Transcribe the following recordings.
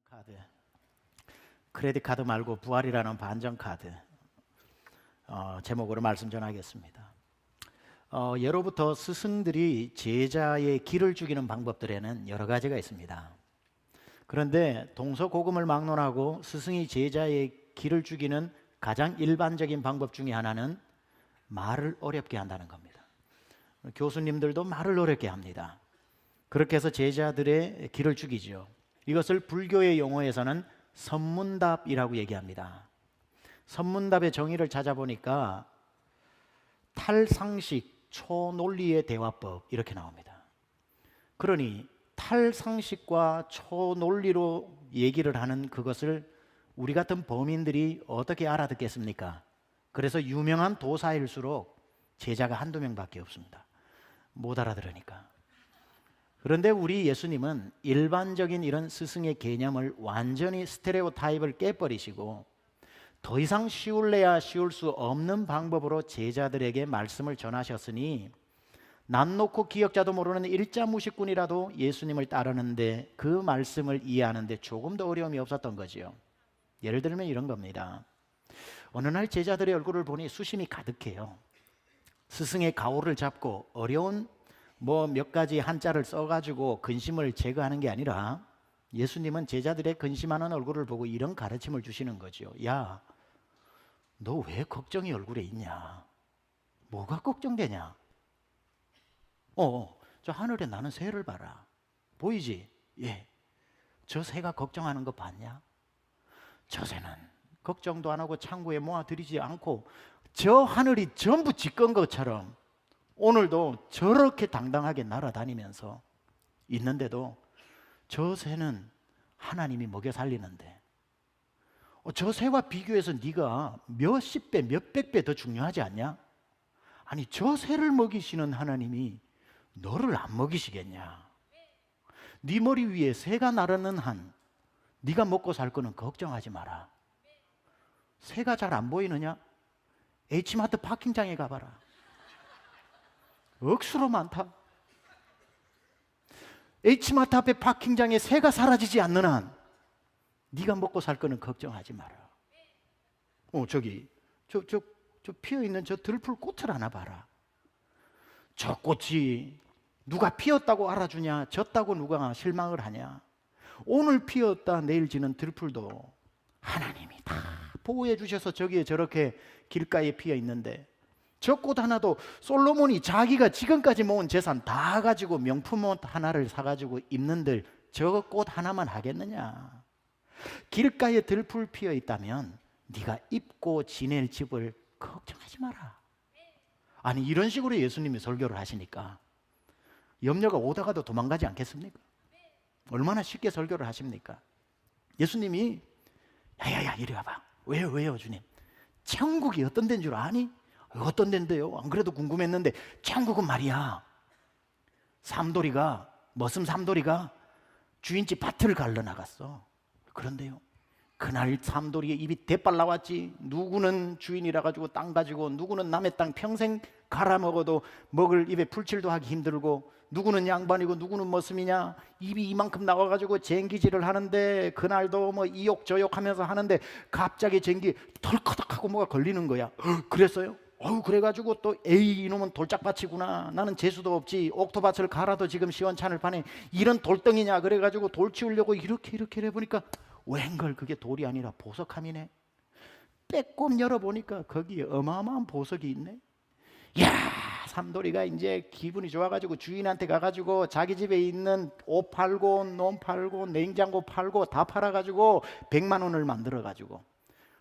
카드, 크레딧 카드 말고 부활이라는 반전 카드 제목으로 말씀 전하겠습니다. 예로부터 스승들이 제자의 길을 죽이는 방법들에는 여러 가지가 있습니다. 그런데 동서고금을 막론하고 스승이 제자의 길을 죽이는 가장 일반적인 방법 중에 하나는 말을 어렵게 한다는 겁니다. 교수님들도 말을 어렵게 합니다. 그렇게 해서 제자들의 길을 죽이죠. 이것을 불교의 용어에서는 선문답이라고 얘기합니다. 선문답의 정의를 찾아보니까 탈상식, 초논리의 대화법 이렇게 나옵니다. 그러니 탈상식과 초논리로 얘기를 하는 그것을 우리 같은 범인들이 어떻게 알아듣겠습니까? 그래서 유명한 도사일수록 제자가 한두 명밖에 없습니다. 못 알아들으니까. 그런데 우리 예수님은 일반적인 이런 스승의 개념을 완전히 스테레오타입을 깨버리시고 더 이상 쉬울래야 쉬울 수 없는 방법으로 제자들에게 말씀을 전하셨으니 난 놓고 기억자도 모르는 일자무식꾼이라도 예수님을 따르는데 그 말씀을 이해하는데 조금 더 어려움이 없었던 거지요. 예를 들면 이런 겁니다. 어느 날 제자들의 얼굴을 보니 수심이 가득해요. 스승의 가오를 잡고 어려운 몇 가지 한자를 써가지고 근심을 제거하는 게 아니라 예수님은 제자들의 근심하는 얼굴을 보고 이런 가르침을 주시는 거죠. 야, 너 왜 걱정이 얼굴에 있냐? 뭐가 걱정되냐? 저 하늘에 나는 새를 봐라. 보이지? 예. 저 새가 걱정하는 거 봤냐? 저 새는 걱정도 안 하고 창고에 모아들이지 않고 저 하늘이 전부 지건 것처럼 오늘도 저렇게 당당하게 날아다니면서 있는데도 저 새는 하나님이 먹여 살리는데 저 새와 비교해서 네가 몇십 배, 몇백 배 더 중요하지 않냐? 아니 저 새를 먹이시는 하나님이 너를 안 먹이시겠냐? 네 머리 위에 새가 나르는 한 네가 먹고 살 거는 걱정하지 마라. 새가 잘 안 보이느냐? H마트 파킹장에 가봐라. 억수로 많다. H마트 앞에 파킹장에 새가 사라지지 않는 한 네가 먹고 살 거는 걱정하지 마라. 저기 저 피어있는 저 들풀 꽃을 하나 봐라. 저 꽃이 누가 피었다고 알아주냐? 졌다고 누가 실망을 하냐? 오늘 피었다 내일 지는 들풀도 하나님이 다 보호해 주셔서 저기에 저렇게 길가에 피어 있는데 저 꽃 하나도 솔로몬이 자기가 지금까지 모은 재산 다 가지고 명품 옷 하나를 사가지고 입는들 저 꽃 하나만 하겠느냐? 길가에 들풀 피어 있다면 네가 입고 지낼 집을 걱정하지 마라. 아니 이런 식으로 예수님이 설교를 하시니까 염려가 오다가도 도망가지 않겠습니까? 얼마나 쉽게 설교를 하십니까? 예수님이 야야야 이리 와봐. 왜요 주님? 천국이 어떤 데인 줄 아니? 어떤 데인데요? 안 그래도 궁금했는데 천국은 말이야 머슴 삼돌이가 주인집 밭을 갈러 나갔어. 그런데요 그날 삼돌이의 입이 대빨 나왔지. 누구는 주인이라 가지고 땅 가지고 누구는 남의 땅 평생 갈아먹어도 먹을 입에 풀칠도 하기 힘들고 누구는 양반이고 누구는 머슴이냐. 입이 이만큼 나와가지고 쟁기질을 하는데 그날도 이욕저욕 하면서 하는데 갑자기 쟁기 털커덕하고 뭐가 걸리는 거야. 그랬어요? 그래가지고 또 에이 이놈은 돌짝밭이구나. 나는 재수도 없지. 옥토밭을 갈아도 지금 시원찮을 판에 이런 돌덩이냐. 그래가지고 돌 치우려고 이렇게 해보니까 웬걸 그게 돌이 아니라 보석함이네. 빼꼼 열어보니까 거기에 어마어마한 보석이 있네. 야 삼돌이가 이제 기분이 좋아가지고 주인한테 가가지고 자기 집에 있는 옷 팔고 논 팔고 냉장고 팔고 다 팔아가지고 100만 원을 만들어가지고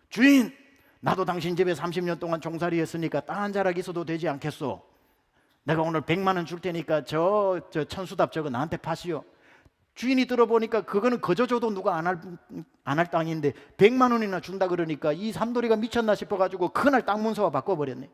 주인 나도 당신 집에 30년 동안 종살이 했으니까 땅 한 자락 있어도 되지 않겠소? 내가 오늘 100만 원 줄 테니까 저 천수답 저거 나한테 파시오. 주인이 들어보니까 그거는 거저 줘도 누가 안 할 땅인데 100만 원이나 준다 그러니까 이 삼돌이가 미쳤나 싶어가지고 그날 땅 문서와 바꿔버렸네.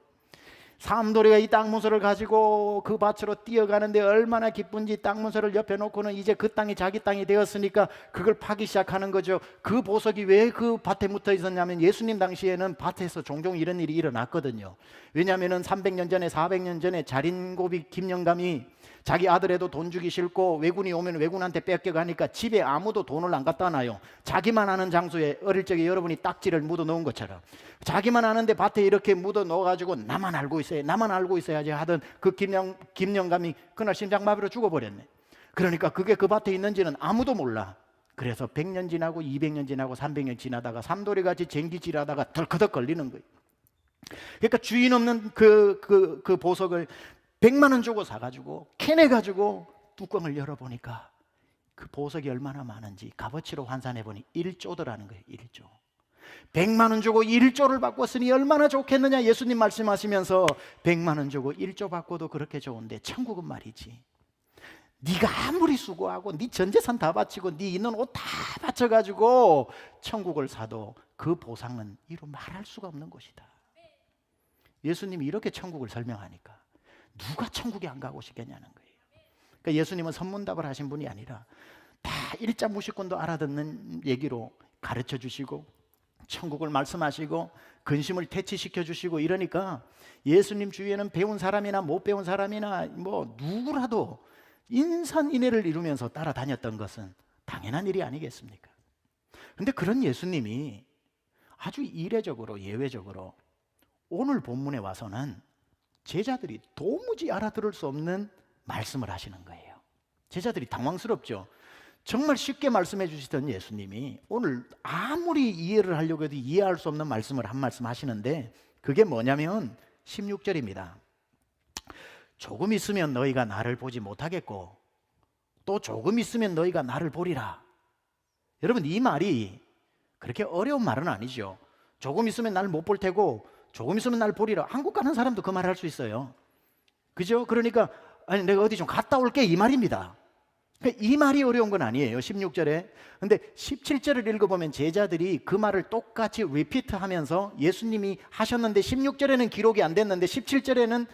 삼돌이가 이 땅 문서를 가지고 그 밭으로 뛰어가는데 얼마나 기쁜지 땅 문서를 옆에 놓고는 이제 그 땅이 자기 땅이 되었으니까 그걸 파기 시작하는 거죠. 그 보석이 왜 그 밭에 묻어 있었냐면 예수님 당시에는 밭에서 종종 이런 일이 일어났거든요. 왜냐하면 300년 전에 400년 전에 자린고비 김영감이 자기 아들에도 돈 주기 싫고 외군이 오면 외군한테 뺏겨가니까 집에 아무도 돈을 안 갖다 놔요. 자기만 아는 장소에 어릴 적에 여러분이 딱지를 묻어 놓은 것처럼 자기만 아는데 밭에 이렇게 묻어 넣어가지고 나만 알고 있어야 나만 알고 있어야지 하던 그 김영감이 그날 심장마비로 죽어버렸네. 그러니까 그게 그 밭에 있는지는 아무도 몰라. 그래서 100년 지나고 200년 지나고 300년 지나다가 삼돌이같이 쟁기질하다가 덜커덕 걸리는 거예요. 그러니까 주인 없는 그 보석을 100만 원 주고 사가지고 캐내가지고 뚜껑을 열어보니까 그 보석이 얼마나 많은지 값어치로 환산해보니 1조더라는 거예요. 1조. 100만 원 주고 1조를 바꿨으니 얼마나 좋겠느냐. 예수님 말씀하시면서 100만 원 주고 1조 바꿔도 그렇게 좋은데 천국은 말이지, 네가 아무리 수고하고 네 전재산 다 바치고 네 있는 옷 다 바쳐가지고 천국을 사도 그 보상은 이루 말할 수가 없는 것이다. 예수님이 이렇게 천국을 설명하니까 누가 천국에 안 가고 싶겠냐는 거예요. 그러니까 예수님은 선문답을 하신 분이 아니라 다 일자 무식권도 알아듣는 얘기로 가르쳐 주시고 천국을 말씀하시고 근심을 퇴치시켜 주시고 이러니까 예수님 주위에는 배운 사람이나 못 배운 사람이나 뭐 누구라도 인산인해를 이루면서 따라다녔던 것은 당연한 일이 아니겠습니까? 그런데 그런 예수님이 아주 이례적으로 예외적으로 오늘 본문에 와서는 제자들이 도무지 알아들을 수 없는 말씀을 하시는 거예요. 제자들이 당황스럽죠. 정말 쉽게 말씀해 주시던 예수님이 오늘 아무리 이해를 하려고 해도 이해할 수 없는 말씀을 한 말씀 하시는데 그게 뭐냐면 16절입니다. 조금 있으면 너희가 나를 보지 못하겠고 또 조금 있으면 너희가 나를 보리라. 여러분, 이 말이 그렇게 어려운 말은 아니죠. 조금 있으면 나를 못 볼 테고 조금 있으면 나를 보리라. 한국 가는 사람도 그 말을 할 수 있어요. 그죠? 그러니까 아니 내가 어디 좀 갔다 올게 이 말입니다. 그러니까 이 말이 어려운 건 아니에요. 16절에. 근데 17절을 읽어보면 제자들이 그 말을 똑같이 리피트하면서 예수님이 하셨는데 16절에는 기록이 안 됐는데 17절에는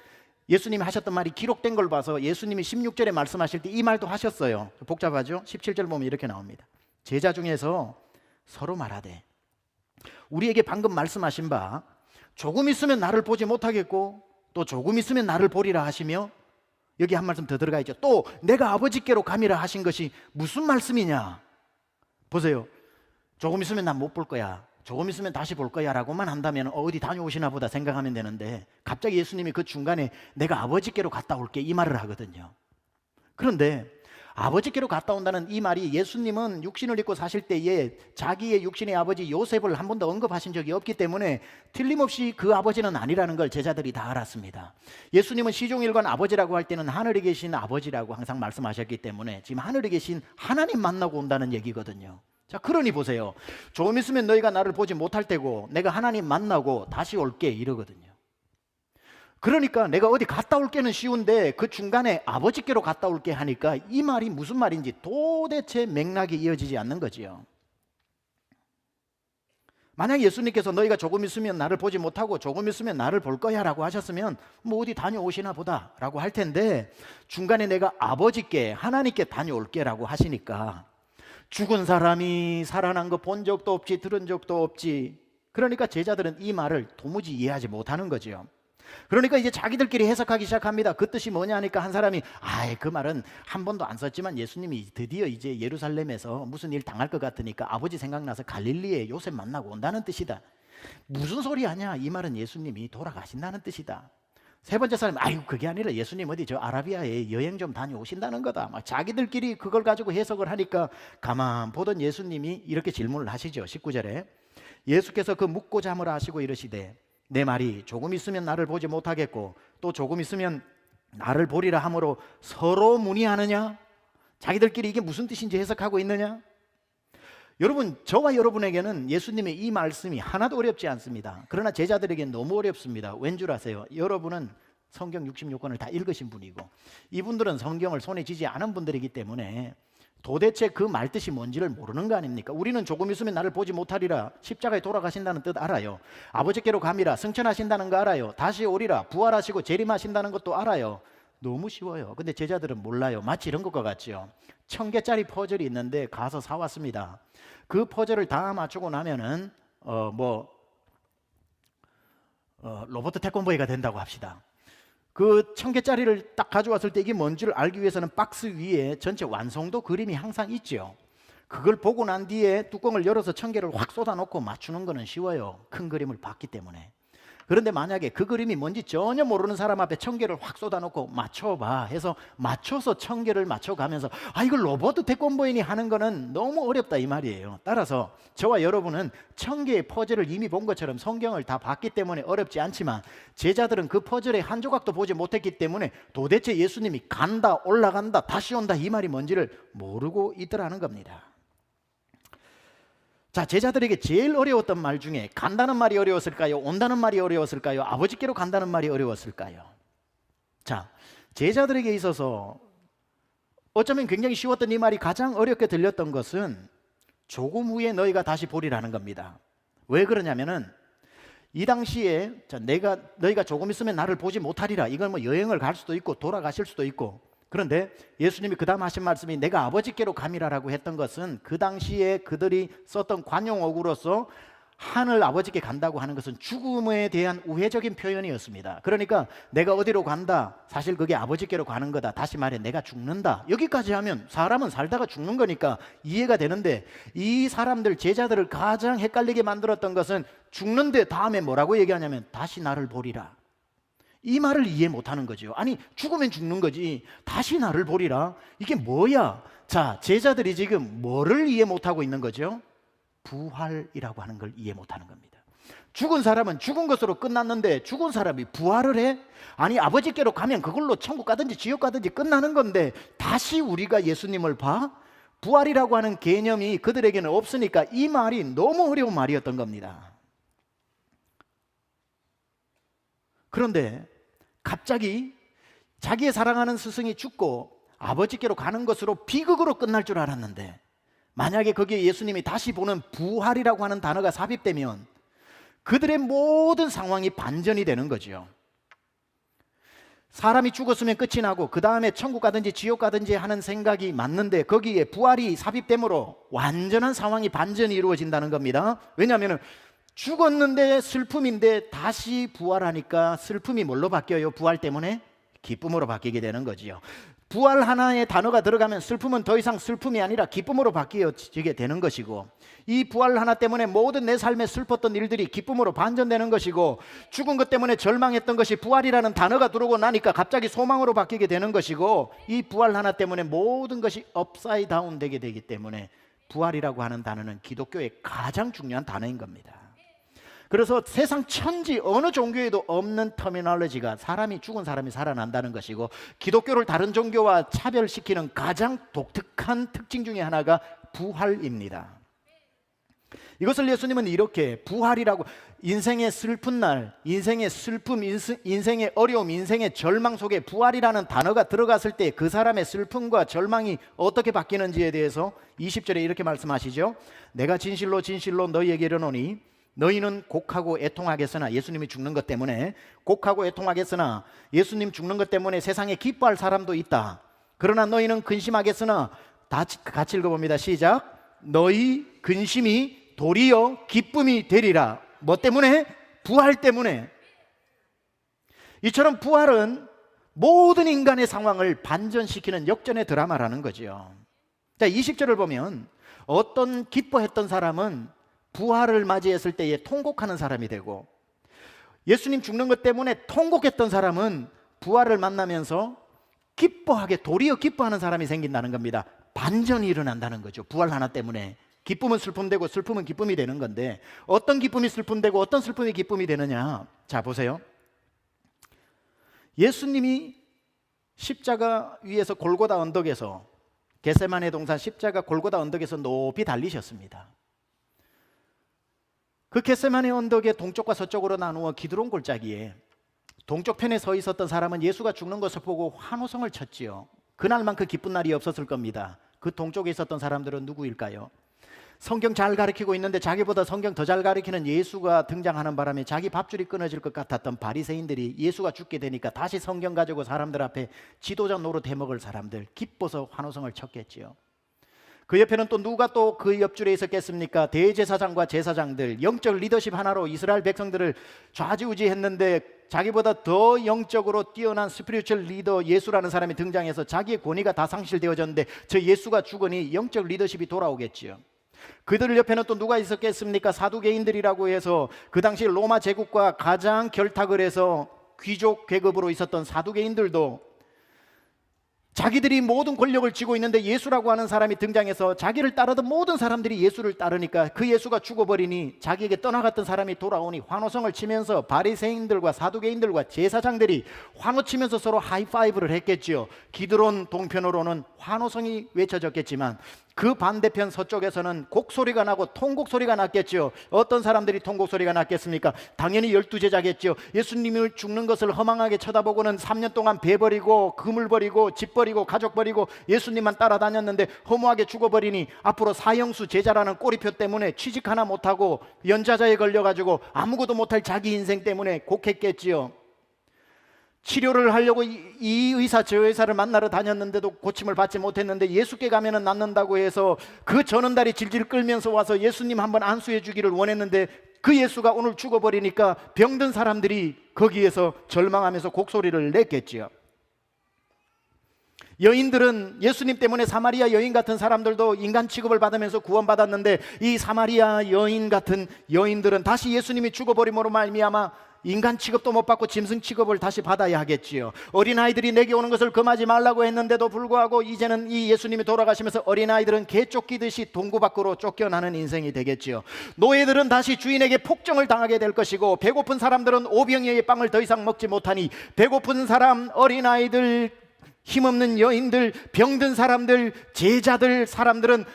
예수님이 하셨던 말이 기록된 걸 봐서 예수님이 16절에 말씀하실 때 이 말도 하셨어요. 복잡하죠? 17절 보면 이렇게 나옵니다. 제자 중에서 서로 말하되 우리에게 방금 말씀하신 바 조금 있으면 나를 보지 못하겠고 또 조금 있으면 나를 보리라 하시며, 여기 한 말씀 더 들어가 있죠. 또 내가 아버지께로 감이라 하신 것이 무슨 말씀이냐. 보세요. 조금 있으면 난 못 볼 거야, 조금 있으면 다시 볼 거야 라고만 한다면 어디 다녀오시나 보다 생각하면 되는데 갑자기 예수님이 그 중간에 내가 아버지께로 갔다 올게 이 말을 하거든요. 그런데 아버지께로 갔다 온다는 이 말이 예수님은 육신을 입고 사실 때에 자기의 육신의 아버지 요셉을 한 번도 언급하신 적이 없기 때문에 틀림없이 그 아버지는 아니라는 걸 제자들이 다 알았습니다. 예수님은 시종일관 아버지라고 할 때는 하늘에 계신 아버지라고 항상 말씀하셨기 때문에 지금 하늘에 계신 하나님 만나고 온다는 얘기거든요. 자, 그러니 보세요. 조금 있으면 너희가 나를 보지 못할 테고 내가 하나님 만나고 다시 올게 이러거든요. 그러니까 내가 어디 갔다 올게는 쉬운데 그 중간에 아버지께로 갔다 올게 하니까 이 말이 무슨 말인지 도대체 맥락이 이어지지 않는 거지요. 만약 예수님께서 너희가 조금 있으면 나를 보지 못하고 조금 있으면 나를 볼 거야 라고 하셨으면 뭐 어디 다녀오시나 보다 라고 할 텐데 중간에 내가 아버지께 하나님께 다녀올게 라고 하시니까 죽은 사람이 살아난 거 본 적도 없지 들은 적도 없지. 그러니까 제자들은 이 말을 도무지 이해하지 못하는 거죠. 그러니까 이제 자기들끼리 해석하기 시작합니다. 그 뜻이 뭐냐 하니까 한 사람이 그 말은 한 번도 안 썼지만 예수님이 드디어 이제 예루살렘에서 무슨 일 당할 것 같으니까 아버지 생각나서 갈릴리에 요셉 만나고 온다는 뜻이다. 무슨 소리 하냐, 이 말은 예수님이 돌아가신다는 뜻이다. 세 번째 사람이 그게 아니라 예수님 어디 저 아라비아에 여행 좀 다녀오신다는 거다. 막 자기들끼리 그걸 가지고 해석을 하니까 가만 보던 예수님이 이렇게 질문을 하시죠. 19절에 예수께서 그 묻고 자므라 하시고 이르시되 내 말이 조금 있으면 나를 보지 못하겠고 또 조금 있으면 나를 보리라 하므로 서로 문의하느냐? 자기들끼리 이게 무슨 뜻인지 해석하고 있느냐? 여러분, 저와 여러분에게는 예수님의 이 말씀이 하나도 어렵지 않습니다. 그러나 제자들에게는 너무 어렵습니다. 왠 줄 아세요? 여러분은 성경 66권을 다 읽으신 분이고 이분들은 성경을 손에 쥐지 않은 분들이기 때문에 도대체 그 말뜻이 뭔지를 모르는 거 아닙니까? 우리는 조금 있으면 나를 보지 못하리라, 십자가에 돌아가신다는 뜻 알아요. 아버지께로 감이라, 승천하신다는 거 알아요. 다시 오리라, 부활하시고 재림하신다는 것도 알아요. 너무 쉬워요. 근데 제자들은 몰라요. 마치 이런 것과 같죠. 1000개짜리 퍼즐이 있는데 가서 사왔습니다. 그 퍼즐을 다 맞추고 나면은 로버트 태권브이가 된다고 합시다. 그 1,000개짜리를 딱 가져왔을 때 이게 뭔지를 알기 위해서는 박스 위에 전체 완성도 그림이 항상 있죠. 그걸 보고 난 뒤에 뚜껑을 열어서 1,000개를 확 쏟아놓고 맞추는 거는 쉬워요. 큰 그림을 봤기 때문에. 그런데 만약에 그 그림이 뭔지 전혀 모르는 사람 앞에 1,000개를 확 쏟아놓고 맞춰봐 해서 맞춰서 1,000개를 맞춰가면서 이걸 로버트 태권브이니 하는 거는 너무 어렵다 이 말이에요. 따라서 저와 여러분은 1,000개의 퍼즐을 이미 본 것처럼 성경을 다 봤기 때문에 어렵지 않지만, 제자들은 그 퍼즐의 한 조각도 보지 못했기 때문에 도대체 예수님이 간다, 올라간다, 다시 온다 이 말이 뭔지를 모르고 있더라는 겁니다. 자, 제자들에게 제일 어려웠던 말 중에 간다는 말이 어려웠을까요? 온다는 말이 어려웠을까요? 아버지께로 간다는 말이 어려웠을까요? 자, 제자들에게 있어서 어쩌면 굉장히 쉬웠던 이 말이 가장 어렵게 들렸던 것은 조금 후에 너희가 다시 보리라는 겁니다. 왜 그러냐면은 이 당시에 너희가 조금 있으면 나를 보지 못하리라. 이건 뭐 여행을 갈 수도 있고 돌아가실 수도 있고, 그런데 예수님이 그 다음 하신 말씀이 내가 아버지께로 감이라라고 했던 것은 그 당시에 그들이 썼던 관용어구로서 하늘 아버지께 간다고 하는 것은 죽음에 대한 우회적인 표현이었습니다. 그러니까 내가 어디로 간다, 사실 그게 아버지께로 가는 거다. 다시 말해 내가 죽는다. 여기까지 하면 사람은 살다가 죽는 거니까 이해가 되는데, 이 사람들 제자들을 가장 헷갈리게 만들었던 것은 죽는데 다음에 뭐라고 얘기하냐면 다시 나를 보리라. 이 말을 이해 못하는 거죠. 아니 죽으면 죽는 거지 다시 나를 보리라, 이게 뭐야? 자, 제자들이 지금 뭐를 이해 못하고 있는 거죠? 부활이라고 하는 걸 이해 못하는 겁니다. 죽은 사람은 죽은 것으로 끝났는데 죽은 사람이 부활을 해? 아니 아버지께로 가면 그걸로 천국 가든지 지옥 가든지 끝나는 건데 다시 우리가 예수님을 봐? 부활이라고 하는 개념이 그들에게는 없으니까 이 말이 너무 어려운 말이었던 겁니다. 그런데 갑자기 자기의 사랑하는 스승이 죽고 아버지께로 가는 것으로 비극으로 끝날 줄 알았는데, 만약에 거기에 예수님이 다시 보는 부활이라고 하는 단어가 삽입되면 그들의 모든 상황이 반전이 되는 거죠. 사람이 죽었으면 끝이 나고 그 다음에 천국 가든지 지옥 가든지 하는 생각이 맞는데 거기에 부활이 삽입됨으로 완전한 상황이 반전이 이루어진다는 겁니다. 왜냐하면 죽었는데 슬픔인데 다시 부활하니까 슬픔이 뭘로 바뀌어요? 부활 때문에 기쁨으로 바뀌게 되는 거지요. 부활 하나의 단어가 들어가면 슬픔은 더 이상 슬픔이 아니라 기쁨으로 바뀌어지게 되는 것이고, 이 부활 하나 때문에 모든 내 삶에 슬펐던 일들이 기쁨으로 반전되는 것이고, 죽은 것 때문에 절망했던 것이 부활이라는 단어가 들어오고 나니까 갑자기 소망으로 바뀌게 되는 것이고, 이 부활 하나 때문에 모든 것이 업사이드 다운 되게 되기 때문에 부활이라고 하는 단어는 기독교의 가장 중요한 단어인 겁니다. 그래서 세상 천지 어느 종교에도 없는 터미널로지가 죽은 사람이 살아난다는 것이고, 기독교를 다른 종교와 차별시키는 가장 독특한 특징 중에 하나가 부활입니다. 이것을 예수님은 이렇게 부활이라고, 인생의 슬픈 날, 인생의 슬픔, 인생의 어려움, 인생의 절망 속에 부활이라는 단어가 들어갔을 때 그 사람의 슬픔과 절망이 어떻게 바뀌는지에 대해서 20절에 이렇게 말씀하시죠. 내가 진실로 진실로 너희에게 이르노니 너희는 곡하고 애통하겠으나, 예수님이 죽는 것 때문에 곡하고 애통하겠으나 예수님 죽는 것 때문에 세상에 기뻐할 사람도 있다. 그러나 너희는 근심하겠으나, 다 같이 읽어봅니다. 시작. 너희 근심이 도리어 기쁨이 되리라. 뭐 때문에? 부활 때문에. 이처럼 부활은 모든 인간의 상황을 반전시키는 역전의 드라마라는 거죠. 자, 20절을 보면 어떤 기뻐했던 사람은 부활을 맞이했을 때에 통곡하는 사람이 되고, 예수님 죽는 것 때문에 통곡했던 사람은 부활을 만나면서 도리어 기뻐하는 사람이 생긴다는 겁니다. 반전이 일어난다는 거죠. 부활 하나 때문에 기쁨은 슬픔되고 슬픔은 기쁨이 되는 건데, 어떤 기쁨이 슬픔되고 어떤 슬픔이 기쁨이 되느냐. 자, 보세요. 예수님이 십자가 위에서 골고다 언덕에서, 겟세마네 동산 십자가 골고다 언덕에서 높이 달리셨습니다. 그 겟세마네 언덕의 동쪽과 서쪽으로 나누어 기드론 골짜기에 동쪽 편에 서 있었던 사람은 예수가 죽는 것을 보고 환호성을 쳤지요. 그날만큼 기쁜 날이 없었을 겁니다. 그 동쪽에 있었던 사람들은 누구일까요? 성경 잘 가르치고 있는데 자기보다 성경 더 잘 가르치는 예수가 등장하는 바람에 자기 밥줄이 끊어질 것 같았던 바리새인들이 예수가 죽게 되니까 다시 성경 가지고 사람들 앞에 지도자 노릇 해먹을 사람들, 기뻐서 환호성을 쳤겠지요. 그 옆에는 또 누가 또 그 옆줄에 있었겠습니까? 대제사장과 제사장들, 영적 리더십 하나로 이스라엘 백성들을 좌지우지했는데 자기보다 더 영적으로 뛰어난 스피리추얼 리더 예수라는 사람이 등장해서 자기의 권위가 다 상실되어졌는데 저 예수가 죽으니 영적 리더십이 돌아오겠지요. 그들 옆에는 또 누가 있었겠습니까? 사두개인들이라고 해서 그 당시 로마 제국과 가장 결탁을 해서 귀족 계급으로 있었던 사두개인들도 자기들이 모든 권력을 쥐고 있는데 예수라고 하는 사람이 등장해서 자기를 따르던 모든 사람들이 예수를 따르니까 그 예수가 죽어버리니 자기에게 떠나갔던 사람이 돌아오니 환호성을 치면서 바리새인들과 사두개인들과 제사장들이 환호치면서 서로 하이파이브를 했겠지요. 기드론 동편으로는 환호성이 외쳐졌겠지만 그 반대편 서쪽에서는 곡소리가 나고 통곡소리가 났겠죠. 어떤 사람들이 통곡소리가 났겠습니까? 당연히 12제자겠죠. 예수님을 죽는 것을 허망하게 쳐다보고는 3년 동안 배 버리고 그물 버리고 집 버리고 가족 버리고 예수님만 따라다녔는데 허무하게 죽어버리니 앞으로 사형수 제자라는 꼬리표 때문에 취직 하나 못하고 연좌자에 걸려가지고 아무것도 못할 자기 인생 때문에 곡했겠지요. 치료를 하려고 이 의사 저 의사를 만나러 다녔는데도 고침을 받지 못했는데 예수께 가면은 낫는다고 해서 그 저는다리 질질 끌면서 와서 예수님 한번 안수해 주기를 원했는데 그 예수가 오늘 죽어버리니까 병든 사람들이 거기에서 절망하면서 곡소리를 냈겠지요. 여인들은 예수님 때문에 사마리아 여인 같은 사람들도 인간 취급을 받으면서 구원받았는데 이 사마리아 여인 같은 여인들은 다시 예수님이 죽어버림으로 말미암아 인간 취급도 못 받고 짐승 취급을 다시 받아야 하겠지요. 어린아이들이 내게 오는 것을 금하지 말라고 했는데도 불구하고 이제는 이 예수님이 돌아가시면서 어린아이들은 개 쫓기듯이 동구 밖으로 쫓겨나는 인생이 되겠지요. 노예들은 다시 주인에게 폭정을 당하게 될 것이고 배고픈 사람들은 오병이어의 빵을 더 이상 먹지 못하니 배고픈 사람, 어린아이들, 힘없는 여인들, 병든 사람들, 제자들, 사람들은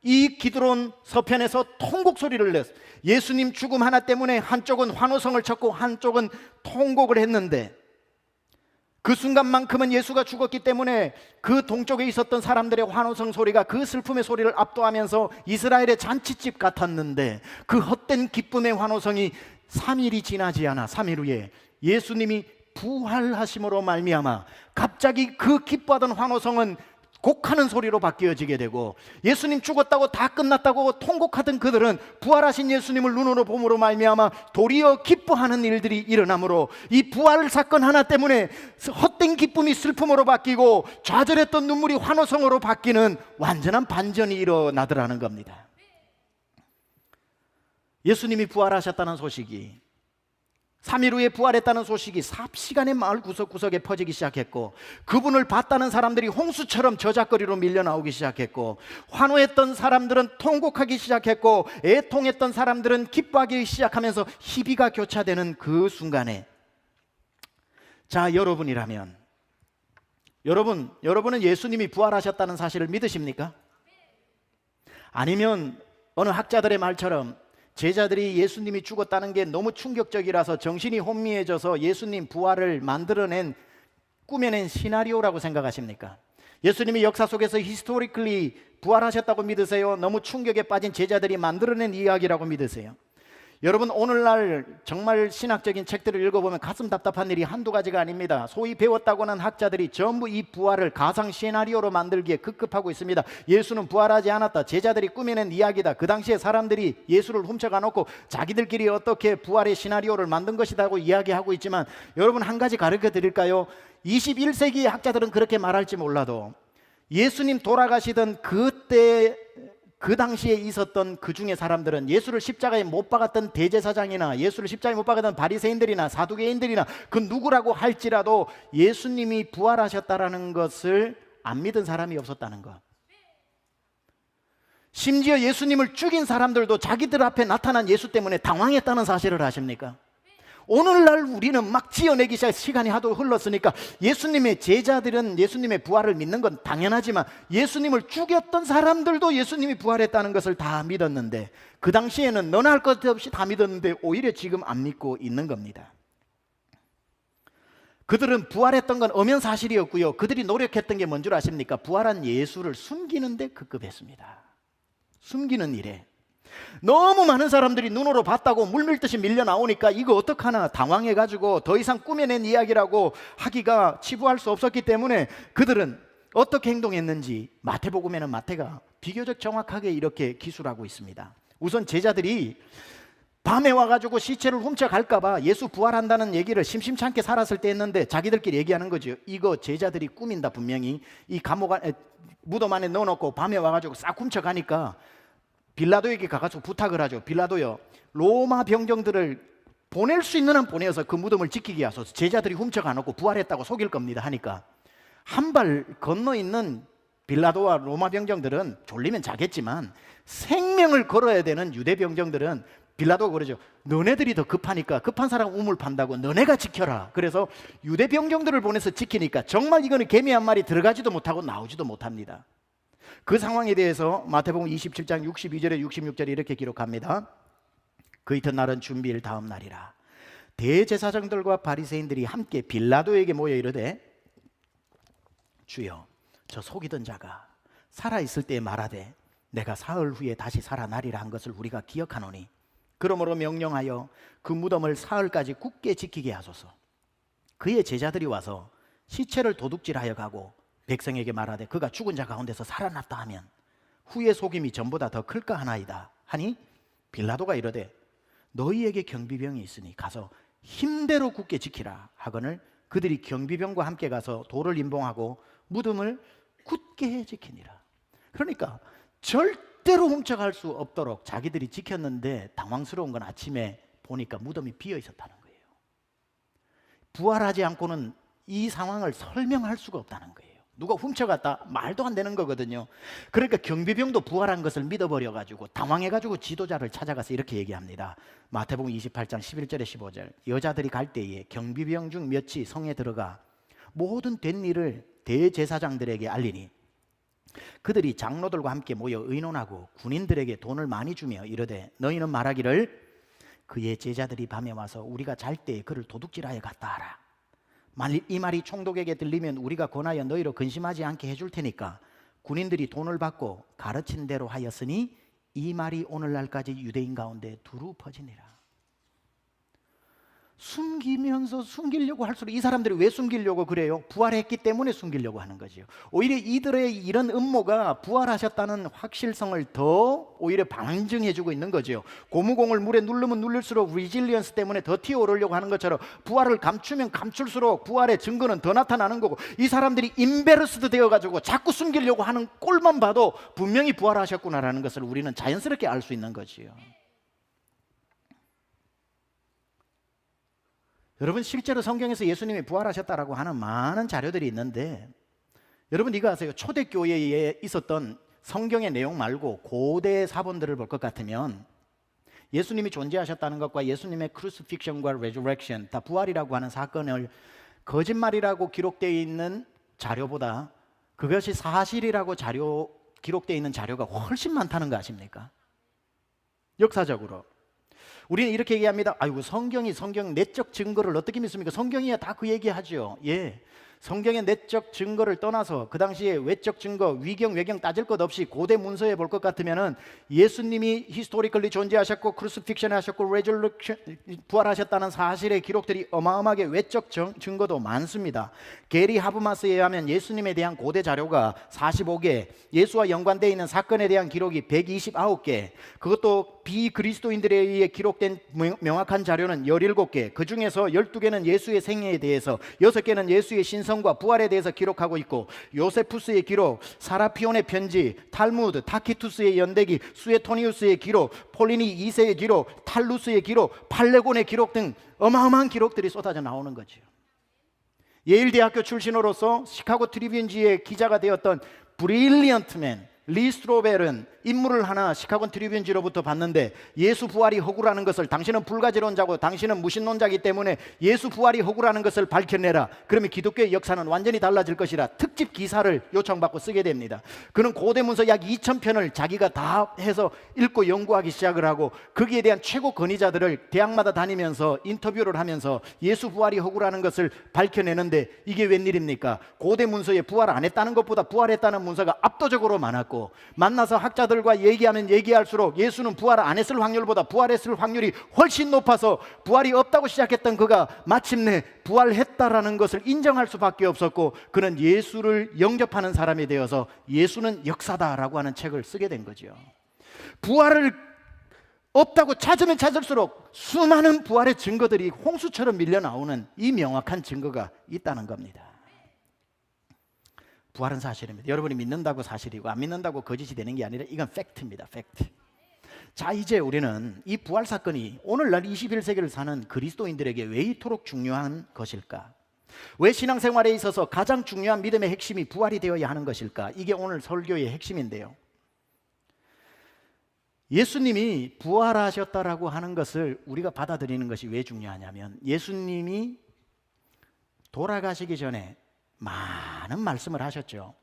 이 기드론 서편에서 통곡 소리를 냈어요. 예수님 죽음 하나 때문에 한쪽은 환호성을 쳤고 한쪽은 통곡을 했는데 그 순간만큼은 예수가 죽었기 때문에 그 동쪽에 있었던 사람들의 환호성 소리가 그 슬픔의 소리를 압도하면서 이스라엘의 잔치집 같았는데 그 헛된 기쁨의 환호성이 3일이 지나지 않아 3일 후에 예수님이 부활하심으로 말미암아 갑자기 그 기뻐하던 환호성은 곡하는 소리로 바뀌어지게 되고 예수님 죽었다고 다 끝났다고 통곡하던 그들은 부활하신 예수님을 눈으로 봄으로 말미암아 도리어 기뻐하는 일들이 일어나므로 이 부활 사건 하나 때문에 헛된 기쁨이 슬픔으로 바뀌고 좌절했던 눈물이 환호성으로 바뀌는 완전한 반전이 일어나더라는 겁니다. 예수님이 부활하셨다는 소식이 3일 후에 부활했다는 소식이 삽시간에 마을 구석구석에 퍼지기 시작했고 그분을 봤다는 사람들이 홍수처럼 저작거리로 밀려나오기 시작했고 환호했던 사람들은 통곡하기 시작했고 애통했던 사람들은 기뻐하기 시작하면서 희비가 교차되는 그 순간에 자 여러분이라면 여러분은 예수님이 부활하셨다는 사실을 믿으십니까? 아니면 어느 학자들의 말처럼 제자들이 예수님이 죽었다는 게 너무 충격적이라서 정신이 혼미해져서 예수님 부활을 만들어낸 꾸며낸 시나리오라고 생각하십니까? 예수님이 역사 속에서 히스토리컬리 부활하셨다고 믿으세요? 너무 충격에 빠진 제자들이 만들어낸 이야기라고 믿으세요? 여러분 오늘날 정말 신학적인 책들을 읽어보면 가슴 답답한 일이 한두 가지가 아닙니다. 소위 배웠다고 하는 학자들이 전부 이 부활을 가상 시나리오로 만들기에 급급하고 있습니다. 예수는 부활하지 않았다. 제자들이 꾸며낸 이야기다. 그 당시에 사람들이 예수를 훔쳐가 놓고 자기들끼리 어떻게 부활의 시나리오를 만든 것이라고 이야기하고 있지만 여러분 한 가지 가르쳐 드릴까요? 21세기의 학자들은 그렇게 말할지 몰라도 예수님 돌아가시던 그때 그 당시에 있었던 그 중에 사람들은 예수를 십자가에 못 박았던 대제사장이나 예수를 십자가에 못 박았던 바리새인들이나 사두개인들이나 그 누구라고 할지라도 예수님이 부활하셨다라는 것을 안 믿은 사람이 없었다는 것. 심지어 예수님을 죽인 사람들도 자기들 앞에 나타난 예수 때문에 당황했다는 사실을 아십니까? 오늘날 우리는 막 지어내기 시작 시간이 하도 흘렀으니까 예수님의 제자들은 예수님의 부활을 믿는 건 당연하지만 예수님을 죽였던 사람들도 예수님이 부활했다는 것을 다 믿었는데 그 당시에는 너나 할 것 없이 다 믿었는데 오히려 지금 안 믿고 있는 겁니다. 그들은 부활했던 건 엄연사실이었고요. 그들이 노력했던 게 뭔 줄 아십니까? 부활한 예수를 숨기는 데 급급했습니다. 숨기는 일에 너무 많은 사람들이 눈으로 봤다고 물밀듯이 밀려 나오니까 이거 어떡하나 당황해가지고 더 이상 꾸며낸 이야기라고 하기가 치부할 수 없었기 때문에 그들은 어떻게 행동했는지 마태복음에는 마태가 비교적 정확하게 이렇게 기술하고 있습니다. 우선 제자들이 밤에 와가지고 시체를 훔쳐갈까봐 예수 부활한다는 얘기를 심심찮게 살았을 때 했는데 자기들끼리 얘기하는 거죠. 이거 제자들이 꾸민다. 분명히 이 감옥 안에, 무덤 안에 넣어놓고 밤에 와가지고 싹 훔쳐가니까 빌라도에게 가가지고 부탁을 하죠. 빌라도요, 로마 병정들을 보낼 수 있는 한 보내어서 그 무덤을 지키게 하소서. 제자들이 훔쳐가놓고 부활했다고 속일 겁니다 하니까 한 발 건너 있는 빌라도와 로마 병정들은 졸리면 자겠지만 생명을 걸어야 되는 유대 병정들은 빌라도가 그러죠. 너네들이 더 급하니까 급한 사람 우물 판다고 너네가 지켜라. 그래서 유대 병정들을 보내서 지키니까 정말 이거는 개미 한 마리 들어가지도 못하고 나오지도 못합니다. 그 상황에 대해서 마태복음 27장 62절에 66절에 이렇게 기록합니다. 그 이튿날은 준비일 다음 날이라. 대제사장들과 바리새인들이 함께 빌라도에게 모여 이르되 주여, 저 속이던 자가 살아있을 때에 말하되 내가 사흘 후에 다시 살아나리라 한 것을 우리가 기억하노니 그러므로 명령하여 그 무덤을 사흘까지 굳게 지키게 하소서. 그의 제자들이 와서 시체를 도둑질하여 가고 백성에게 말하되 그가 죽은 자 가운데서 살아났다 하면 후의 속임이 전보다 더 클까 하나이다 하니 빌라도가 이르되 너희에게 경비병이 있으니 가서 힘대로 굳게 지키라 하거늘 그들이 경비병과 함께 가서 돌을 임봉하고 무덤을 굳게 지키니라. 그러니까 절대로 훔쳐갈 수 없도록 자기들이 지켰는데 당황스러운 건 아침에 보니까 무덤이 비어 있었다는 거예요. 부활하지 않고는 이 상황을 설명할 수가 없다는 거예요. 누가 훔쳐갔다? 말도 안 되는 거거든요. 그러니까 경비병도 부활한 것을 믿어버려가지고 당황해가지고 지도자를 찾아가서 이렇게 얘기합니다. 마태복음 28장 11절에 15절 여자들이 갈 때에 경비병 중 몇이 성에 들어가 모든 된 일을 대제사장들에게 알리니 그들이 장로들과 함께 모여 의논하고 군인들에게 돈을 많이 주며 이르되 너희는 말하기를 그의 제자들이 밤에 와서 우리가 잘 때에 그를 도둑질하여 갔다 하라. 만일 이 말이 총독에게 들리면 우리가 권하여 너희로 근심하지 않게 해줄 테니까 군인들이 돈을 받고 가르친 대로 하였으니 이 말이 오늘날까지 유대인 가운데 두루 퍼지니라. 숨기면서 숨기려고 할수록 이 사람들이 왜 숨기려고 그래요? 부활했기 때문에 숨기려고 하는 거죠. 오히려 이들의 이런 음모가 부활하셨다는 확실성을 더 오히려 반증해주고 있는 거죠. 고무공을 물에 누르면 누를수록 리질리언스 때문에 더 튀어오르려고 하는 것처럼 부활을 감추면 감출수록 부활의 증거는 더 나타나는 거고 이 사람들이 임베르스드 되어가지고 자꾸 숨기려고 하는 꼴만 봐도 분명히 부활하셨구나라는 것을 우리는 자연스럽게 알 수 있는 거지요. 여러분 실제로 성경에서 예수님이 부활하셨다라고 하는 많은 자료들이 있는데 여러분 이거 아세요? 초대교회에 있었던 성경의 내용 말고 고대 사본들을 볼 것 같으면 예수님이 존재하셨다는 것과 예수님의 크루시픽션과 레저렉션 다 부활이라고 하는 사건을 거짓말이라고 기록되어 있는 자료보다 그것이 사실이라고 기록되어 있는 자료가 훨씬 많다는 거 아십니까? 역사적으로 우리는 이렇게 얘기합니다. 아이고 성경 내적 증거를 어떻게 믿습니까? 성경이야 다 그 얘기하죠. 예, 성경의 내적 증거를 떠나서 그 당시에 외적 증거, 위경, 외경 따질 것 없이 고대 문서에 볼 것 같으면은 예수님이 히스토리컬리 존재하셨고 크루시픽션 하셨고 레저렉션 부활하셨다는 사실의 기록들이 어마어마하게 외적 증거도 많습니다. 게리 하브마스에 의하면 예수님에 대한 고대 자료가 45개, 예수와 연관되어 있는 사건에 대한 기록이 129개, 그것도 비그리스도인들에 의해 기록된 명확한 자료는 17개, 그 중에서 12개는 예수의 생애에 대해서, 6개는 예수의 신성과 부활에 대해서 기록하고 있고, 요세푸스의 기록, 사라피온의 편지, 탈무드, 타키투스의 연대기, 수에토니우스의 기록, 폴리니 2세의 기록, 탈루스의 기록, 팔레곤의 기록 등 어마어마한 기록들이 쏟아져 나오는 거죠. 예일대학교 출신으로서 시카고 트리뷴지의 기자가 되었던 브릴리언트맨 리 스트로벨은 인물을 하나 시카고 트리뷴지로부터 봤는데 예수 부활이 허구라는 것을, 당신은 불가지론자고 당신은 무신론자이기 때문에 예수 부활이 허구라는 것을 밝혀내라. 그러면 기독교의 역사는 완전히 달라질 것이라 특집 기사를 요청받고 쓰게 됩니다. 그는 고대 문서 약 2,000편을 자기가 다 해서 읽고 연구하기 시작을 하고 거기에 대한 최고 권위자들을 대학마다 다니면서 인터뷰를 하면서 예수 부활이 허구라는 것을 밝혀내는데 이게 웬일입니까? 고대 문서에 부활 안 했다는 것보다 부활했다는 문서가 압도적으로 많았고, 만나서 학자들과 얘기하면 얘기할수록 예수는 부활 안 했을 확률보다 부활했을 확률이 훨씬 높아서 부활이 없다고 시작했던 그가 마침내 부활했다라는 것을 인정할 수밖에 없었고, 그는 예수를 영접하는 사람이 되어서 예수는 역사다라고 하는 책을 쓰게 된 거죠. 부활을 없다고 찾으면 찾을수록 수많은 부활의 증거들이 홍수처럼 밀려 나오는 이 명확한 증거가 있다는 겁니다. 부활은 사실입니다. 여러분이 믿는다고 사실이고 안 믿는다고 거짓이 되는 게 아니라 이건 팩트입니다. 팩트. 자, 이제 우리는 이 부활 사건이 오늘날 21세기를 사는 그리스도인들에게 왜 이토록 중요한 것일까? 왜 신앙생활에 있어서 가장 중요한 믿음의 핵심이 부활이 되어야 하는 것일까? 이게 오늘 설교의 핵심인데요. 예수님이 부활하셨다라고 하는 것을 우리가 받아들이는 것이 왜 중요하냐면, 예수님이 돌아가시기 전에 많은 말씀을 하셨죠.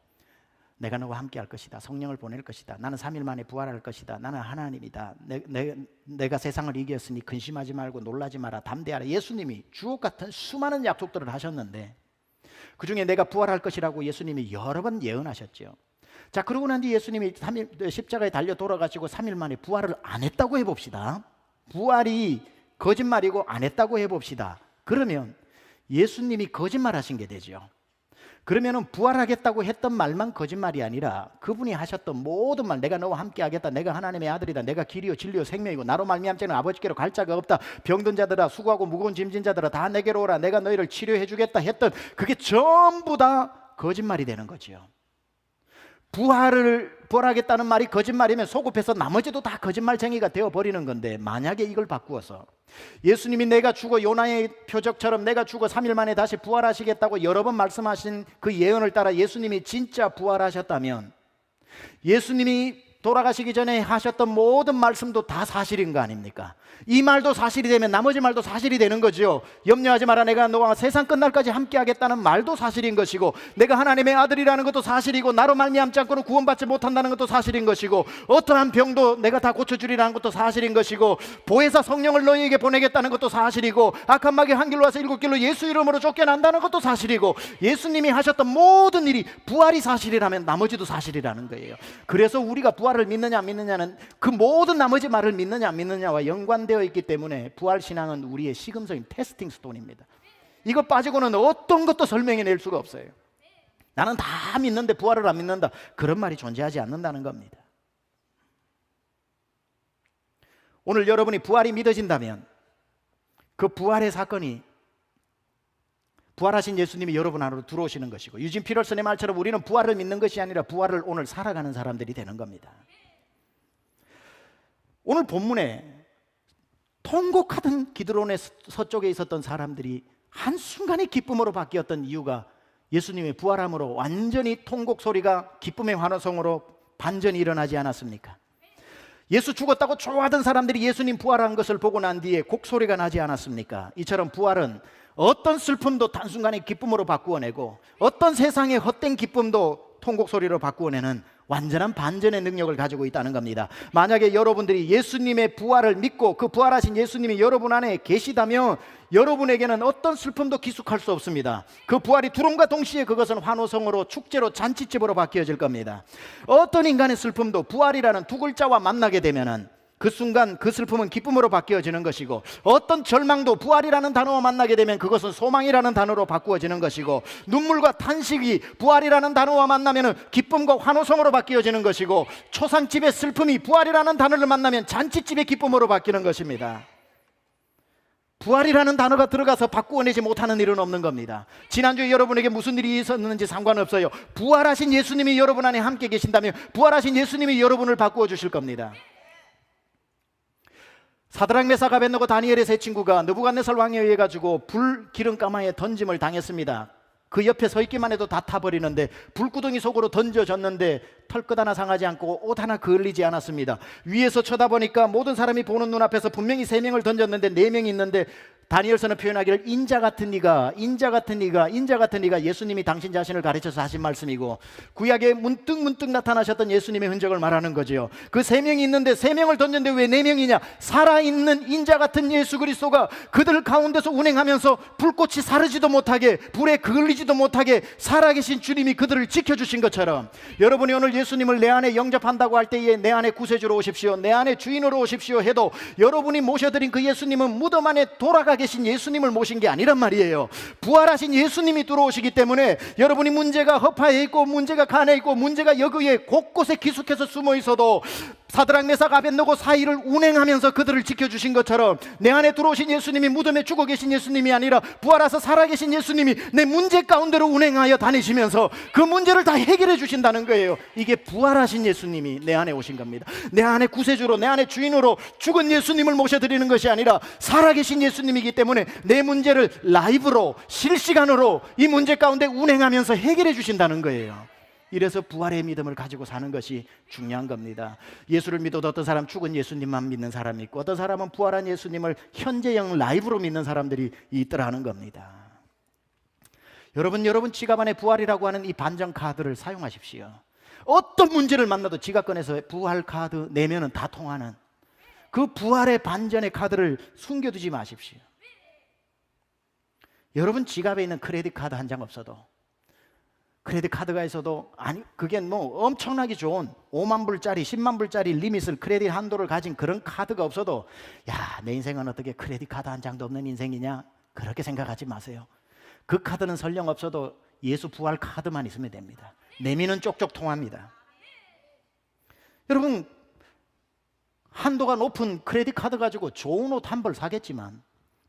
내가 너와 함께 할 것이다. 성령을 보낼 것이다. 나는 3일 만에 부활할 것이다. 나는 하나님이다. 내가 세상을 이겼으니 근심하지 말고 놀라지 마라. 담대하라. 예수님이 주옥 같은 수많은 약속들을 하셨는데 그 중에 내가 부활할 것이라고 예수님이 여러 번 예언하셨죠. 자, 그러고 난 뒤 예수님이 십자가에 달려 돌아가시고 3일 만에 부활을 안 했다고 해봅시다. 부활이 거짓말이고 안 했다고 해봅시다. 그러면 예수님이 거짓말하신 게 되죠. 그러면은 부활하겠다고 했던 말만 거짓말이 아니라 그분이 하셨던 모든 말, 내가 너와 함께 하겠다, 내가 하나님의 아들이다, 내가 길이요 진리요 생명이고 나로 말미암 자는 아버지께로 갈 자가 없다, 병든 자들아 수고하고 무거운 짐진 자들아 다 내게로 오라, 내가 너희를 치료해 주겠다 했던 그게 전부 다 거짓말이 되는 거죠. 부활하겠다는 말이 거짓말이면 소급해서 나머지도 다 거짓말쟁이가 되어버리는 건데, 만약에 이걸 바꾸어서 예수님이 내가 죽어 요나의 표적처럼 내가 죽어 3일 만에 다시 부활하시겠다고 여러 번 말씀하신 그 예언을 따라 예수님이 진짜 부활하셨다면 예수님이 돌아가시기 전에 하셨던 모든 말씀도 다 사실인 거 아닙니까? 이 말도 사실이 되면 나머지 말도 사실이 되는 거죠. 염려하지 마라, 내가 너와 세상 끝날까지 함께 하겠다는 말도 사실인 것이고, 내가 하나님의 아들이라는 것도 사실이고, 나로 말미암지 않고는 구원받지 못한다는 것도 사실인 것이고, 어떠한 병도 내가 다 고쳐주리라는 것도 사실인 것이고, 보혜사 성령을 너희에게 보내겠다는 것도 사실이고, 악한 마귀 한 길로 와서 7길로 예수 이름으로 쫓겨난다는 것도 사실이고, 예수님이 하셨던 모든 일이 부활이 사실이라면 나머지도 사실이라는 거예요. 그래서 우리가 부활을 믿느냐 안 믿느냐는 그 모든 나머지 말을 믿느냐 안 믿느냐와 연관되어 있기 때문에 부활신앙은 우리의 시금석인 테스팅 스톤입니다. 이거 빠지고는 어떤 것도 설명해낼 수가 없어요. 나는 다 믿는데 부활을 안 믿는다, 그런 말이 존재하지 않는다는 겁니다. 오늘 여러분이 부활이 믿어진다면 그 부활의 사건이 부활하신 예수님이 여러분 안으로 들어오시는 것이고, 유진 피럴슨의 말처럼 우리는 부활을 믿는 것이 아니라 부활을 오늘 살아가는 사람들이 되는 겁니다. 오늘 본문에 통곡하던 기드론의 서쪽에 있었던 사람들이 한순간에 기쁨으로 바뀌었던 이유가 예수님의 부활함으로 완전히 통곡 소리가 기쁨의 환호성으로 반전이 일어나지 않았습니까? 예수 죽었다고 좋아하던 사람들이 예수님 부활한 것을 보고 난 뒤에 곡소리가 나지 않았습니까? 이처럼 부활은 어떤 슬픔도 단순간에 기쁨으로 바꾸어내고 어떤 세상의 헛된 기쁨도 통곡 소리로 바꾸어내는 완전한 반전의 능력을 가지고 있다는 겁니다. 만약에 여러분들이 예수님의 부활을 믿고 그 부활하신 예수님이 여러분 안에 계시다면 여러분에게는 어떤 슬픔도 기숙할 수 없습니다. 그 부활이 들어옴과 동시에 그것은 환호성으로, 축제로, 잔치집으로 바뀌어질 겁니다. 어떤 인간의 슬픔도 부활이라는 두 글자와 만나게 되면은 그 순간 그 슬픔은 기쁨으로 바뀌어지는 것이고, 어떤 절망도 부활이라는 단어와 만나게 되면 그것은 소망이라는 단어로 바꾸어지는 것이고, 눈물과 탄식이 부활이라는 단어와 만나면 기쁨과 환호성으로 바뀌어지는 것이고, 초상집의 슬픔이 부활이라는 단어를 만나면 잔치집의 기쁨으로 바뀌는 것입니다. 부활이라는 단어가 들어가서 바꾸어내지 못하는 일은 없는 겁니다. 지난주에 여러분에게 무슨 일이 있었는지 상관없어요. 부활하신 예수님이 여러분 안에 함께 계신다면 부활하신 예수님이 여러분을 바꾸어 주실 겁니다. 사드락 메삭 아벳느고 다니엘의 세 친구가 느부갓네살 왕에 의해 가지고 불 기름가마에 던짐을 당했습니다. 그 옆에 서 있기만 해도 다 타버리는데 불구덩이 속으로 던져졌는데 털끝 하나 상하지 않고 옷 하나 그을리지 않았습니다. 위에서 쳐다보니까 모든 사람이 보는 눈앞에서 분명히 3명을 던졌는데 4명이 있는데, 다니엘서는 표현하기를 인자 같은 네가 예수님이 당신 자신을 가르쳐서 하신 말씀이고, 구약에 문득 나타나셨던 예수님의 흔적을 말하는 거죠. 그 3명이 있는데 3명을 던졌는데 왜 4명이냐? 살아있는 인자 같은 예수 그리스도가 그들 가운데서 운행하면서 불꽃이 사르지도 못하게, 불에 그을리지도 못하게 살아계신 주님이 그들을 지켜주신 것처럼, 여러분이 오늘 예수님을 내 안에 영접한다고 할 때에 내 안에 구세주로 오십시오, 내 안에 주인으로 오십시오 해도 여러분이 모셔드린 그 예수님은 무덤 안에 돌아가게 살아계신 예수님을 모신 게 아니란 말이에요. 부활하신 예수님이 들어오시기 때문에 여러분이 문제가 허파에 있고 문제가 간에 있고 문제가 여기에 곳곳에 기숙해서 숨어 있어도 사드락 메삭 아벳느고 사이를 운행하면서 그들을 지켜주신 것처럼 내 안에 들어오신 예수님이 무덤에 죽어 계신 예수님이 아니라 부활하셔서 살아계신 예수님이 내 문제 가운데로 운행하여 다니시면서 그 문제를 다 해결해 주신다는 거예요. 이게 부활하신 예수님이 내 안에 오신 겁니다. 내 안에 구세주로, 내 안에 주인으로 죽은 예수님을 모셔드리는 것이 아니라 살아계신 예수님이기 때문에 내 문제를 라이브로, 실시간으로 이 문제 가운데 운행하면서 해결해 주신다는 거예요. 이래서 부활의 믿음을 가지고 사는 것이 중요한 겁니다. 예수를 믿어도 어떤 사람 죽은 예수님만 믿는 사람이 있고 어떤 사람은 부활한 예수님을 현재형 라이브로 믿는 사람들이 있더라는 겁니다. 여러분 지갑 안에 부활이라고 하는 이 반전 카드를 사용하십시오. 어떤 문제를 만나도 지갑 꺼내서 부활 카드 내면은 다 통하는 그 부활의 반전의 카드를 숨겨두지 마십시오. 여러분 지갑에 있는 크레딧 카드 한 장 없어도, 크레딧 카드가 있어도, 아니 그게 뭐 엄청나게 좋은 5만 불짜리 10만 불짜리 리밋을, 크레딧 한도를 가진 그런 카드가 없어도 야, 내 인생은 어떻게 크레딧 카드 한 장도 없는 인생이냐, 그렇게 생각하지 마세요. 그 카드는 설령 없어도 예수 부활 카드만 있으면 됩니다. 내미는 쪽쪽 통합니다. 여러분 한도가 높은 크레딧 카드 가지고 좋은 옷 한 벌 사겠지만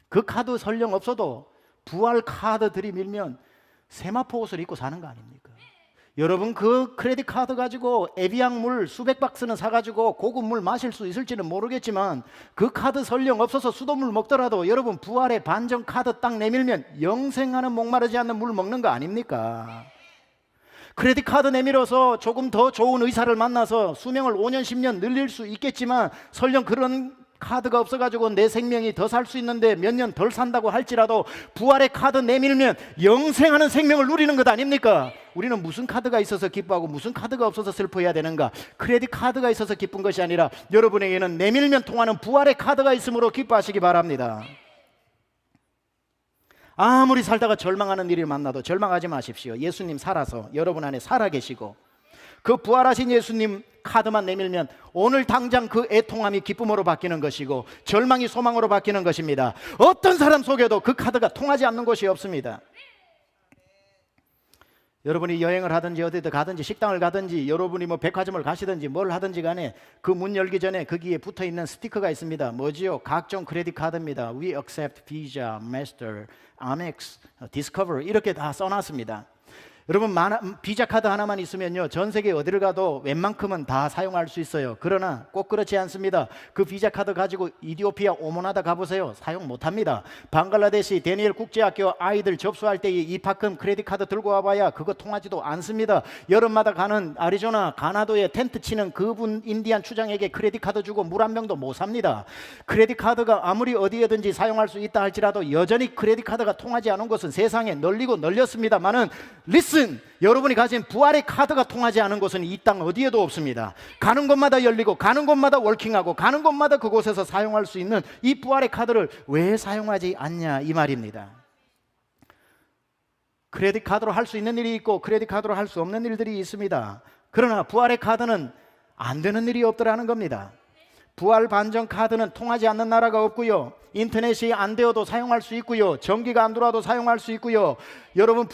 그 카드 설령 없어도 부활 카드 들이밀면 세마포 옷을 입고 사는 거 아닙니까? 여러분 그 크레딧 카드 가지고 에비앙 물 수백 박스는 사가지고 고급 물 마실 수 있을지는 모르겠지만 그 카드 설령 없어서 수돗물 먹더라도 여러분 부활의 반전 카드 딱 내밀면 영생하는 목마르지 않는 물 먹는 거 아닙니까? 크레딧 카드 내밀어서 조금 더 좋은 의사를 만나서 수명을 5년 10년 늘릴 수 있겠지만 설령 그런 카드가 없어가지고 내 생명이 더 살 수 있는데 몇 년 덜 산다고 할지라도 부활의 카드 내밀면 영생하는 생명을 누리는 것 아닙니까? 우리는 무슨 카드가 있어서 기뻐하고 무슨 카드가 없어서 슬퍼해야 되는가? 크레딧 카드가 있어서 기쁜 것이 아니라 여러분에게는 내밀면 통하는 부활의 카드가 있으므로 기뻐하시기 바랍니다. 아무리 살다가 절망하는 일을 만나도 절망하지 마십시오. 예수님 살아서 여러분 안에 살아계시고 그 부활하신 예수님 카드만 내밀면 오늘 당장 그 애통함이 기쁨으로 바뀌는 것이고 절망이 소망으로 바뀌는 것입니다. 어떤 사람 속에도 그 카드가 통하지 않는 곳이 없습니다. 여러분이 여행을 하든지 어디든 가든지 식당을 가든지 여러분이 뭐 백화점을 가시든지 뭘 하든지 간에 그 문 열기 전에 거기에 붙어있는 스티커가 있습니다. 뭐지요? 각종 크레딧 카드입니다. We accept Visa, Master, Amex, Discover 이렇게 다 써놨습니다. 여러분 비자 카드 하나만 있으면요 전 세계 어디를 가도 웬만큼은 다 사용할 수 있어요. 그러나 꼭 그렇지 않습니다. 그 비자 카드 가지고 이디오피아 오모나다 가보세요. 사용 못합니다. 방글라데시 데니엘 국제학교 아이들 접수할 때 입학금 크레딧 카드 들고 와봐야 그거 통하지도 않습니다. 여름마다 가는 아리조나 가나도에 텐트 치는 그분 인디안 추장에게 크레딧 카드 주고 물 한 병도 못 삽니다. 크레딧 카드가 아무리 어디에든지 사용할 수 있다 할지라도 여전히 크레딧 카드가 통하지 않은 것은 세상에 널리고 널렸습니다만은 여러분이 가진 부활의 카드가 통하지 않은 곳은 이 땅 어디에도 없습니다. 가는 곳마다 열리고 가는 곳마다 월킹하고 가는 곳마다 그곳에서 사용할 수 있는 이 부활의 카드를 왜 사용하지 않냐 이 말입니다. 크레딧 카드로 할 수 있는 일이 있고 크레딧 카드로 할 수 없는 일들이 있습니다. 그러나 부활의 카드는 안 되는 일이 없더라는 겁니다. 부활 반전 카드는 통하지 않는 나라가 없고요. 인터넷이 안 되어도 사용할 수 있고요. 전기가 안 들어와도 사용할 수 있고요. 여러분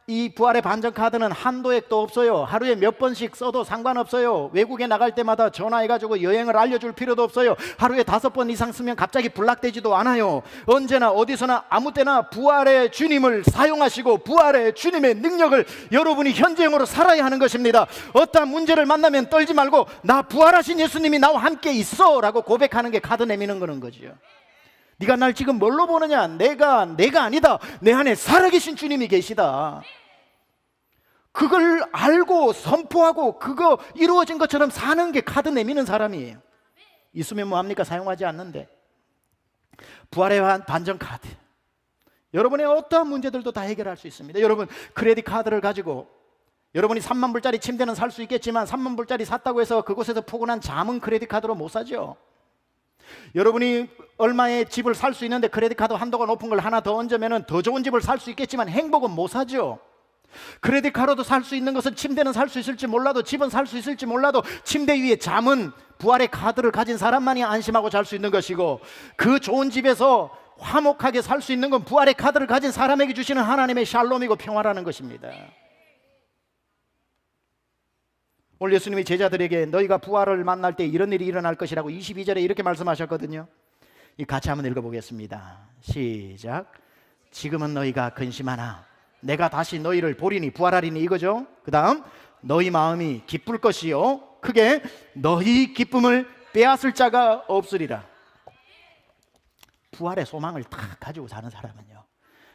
이 부활의 반전 카드는 한도액도 없어요. 하루에 몇 번씩 써도 상관없어요. 외국에 나갈 때마다 전화해가지고 여행을 알려줄 필요도 없어요. 하루에 5번 이상 쓰면 갑자기 블락되지도 않아요. 언제나 어디서나 아무 때나 부활의 주님을 사용하시고 부활의 주님의 능력을 여러분이 현재형으로 살아야 하는 것입니다. 어떠한 문제를 만나면 떨지 말고 나 부활하신 예수님이 나와 함께 있어 라고 고백하는 게 카드 내미는 거는 거죠. 네가 날 지금 뭘로 보느냐? 내가 아니다. 내 안에 살아계신 주님이 계시다. 그걸 알고 선포하고 그거 이루어진 것처럼 사는 게 카드 내미는 사람이에요. 있으면 뭐합니까? 사용하지 않는데. 부활의 반전 카드, 여러분의 어떠한 문제들도 다 해결할 수 있습니다. 여러분 크레딧 카드를 가지고 여러분이 3만 불짜리 침대는 살 수 있겠지만 3만 불짜리 샀다고 해서 그곳에서 포근한 잠은 크레딧 카드로 못 사죠. 여러분이 얼마의 집을 살 수 있는데 크레딧 카드 한도가 높은 걸 하나 더 얹으면 더 좋은 집을 살 수 있겠지만 행복은 못 사죠. 크레딧 카드도 살 수 있는 것은 침대는 살 수 있을지 몰라도, 집은 살 수 있을지 몰라도, 침대 위에 잠은 부활의 카드를 가진 사람만이 안심하고 잘 수 있는 것이고, 그 좋은 집에서 화목하게 살 수 있는 건 부활의 카드를 가진 사람에게 주시는 하나님의 샬롬이고 평화라는 것입니다. 오늘 예수님이 제자들에게 너희가 부활을 만날 때 이런 일이 일어날 것이라고 22절에 이렇게 말씀하셨거든요. 같이 한번 읽어보겠습니다. 시작. 지금은 너희가 근심하나 내가 다시 너희를 보리니, 부활하리니, 이거죠. 그 다음, 너희 마음이 기쁠 것이요 크게 너희 기쁨을 빼앗을 자가 없으리라. 부활의 소망을 다 가지고 사는 사람은요,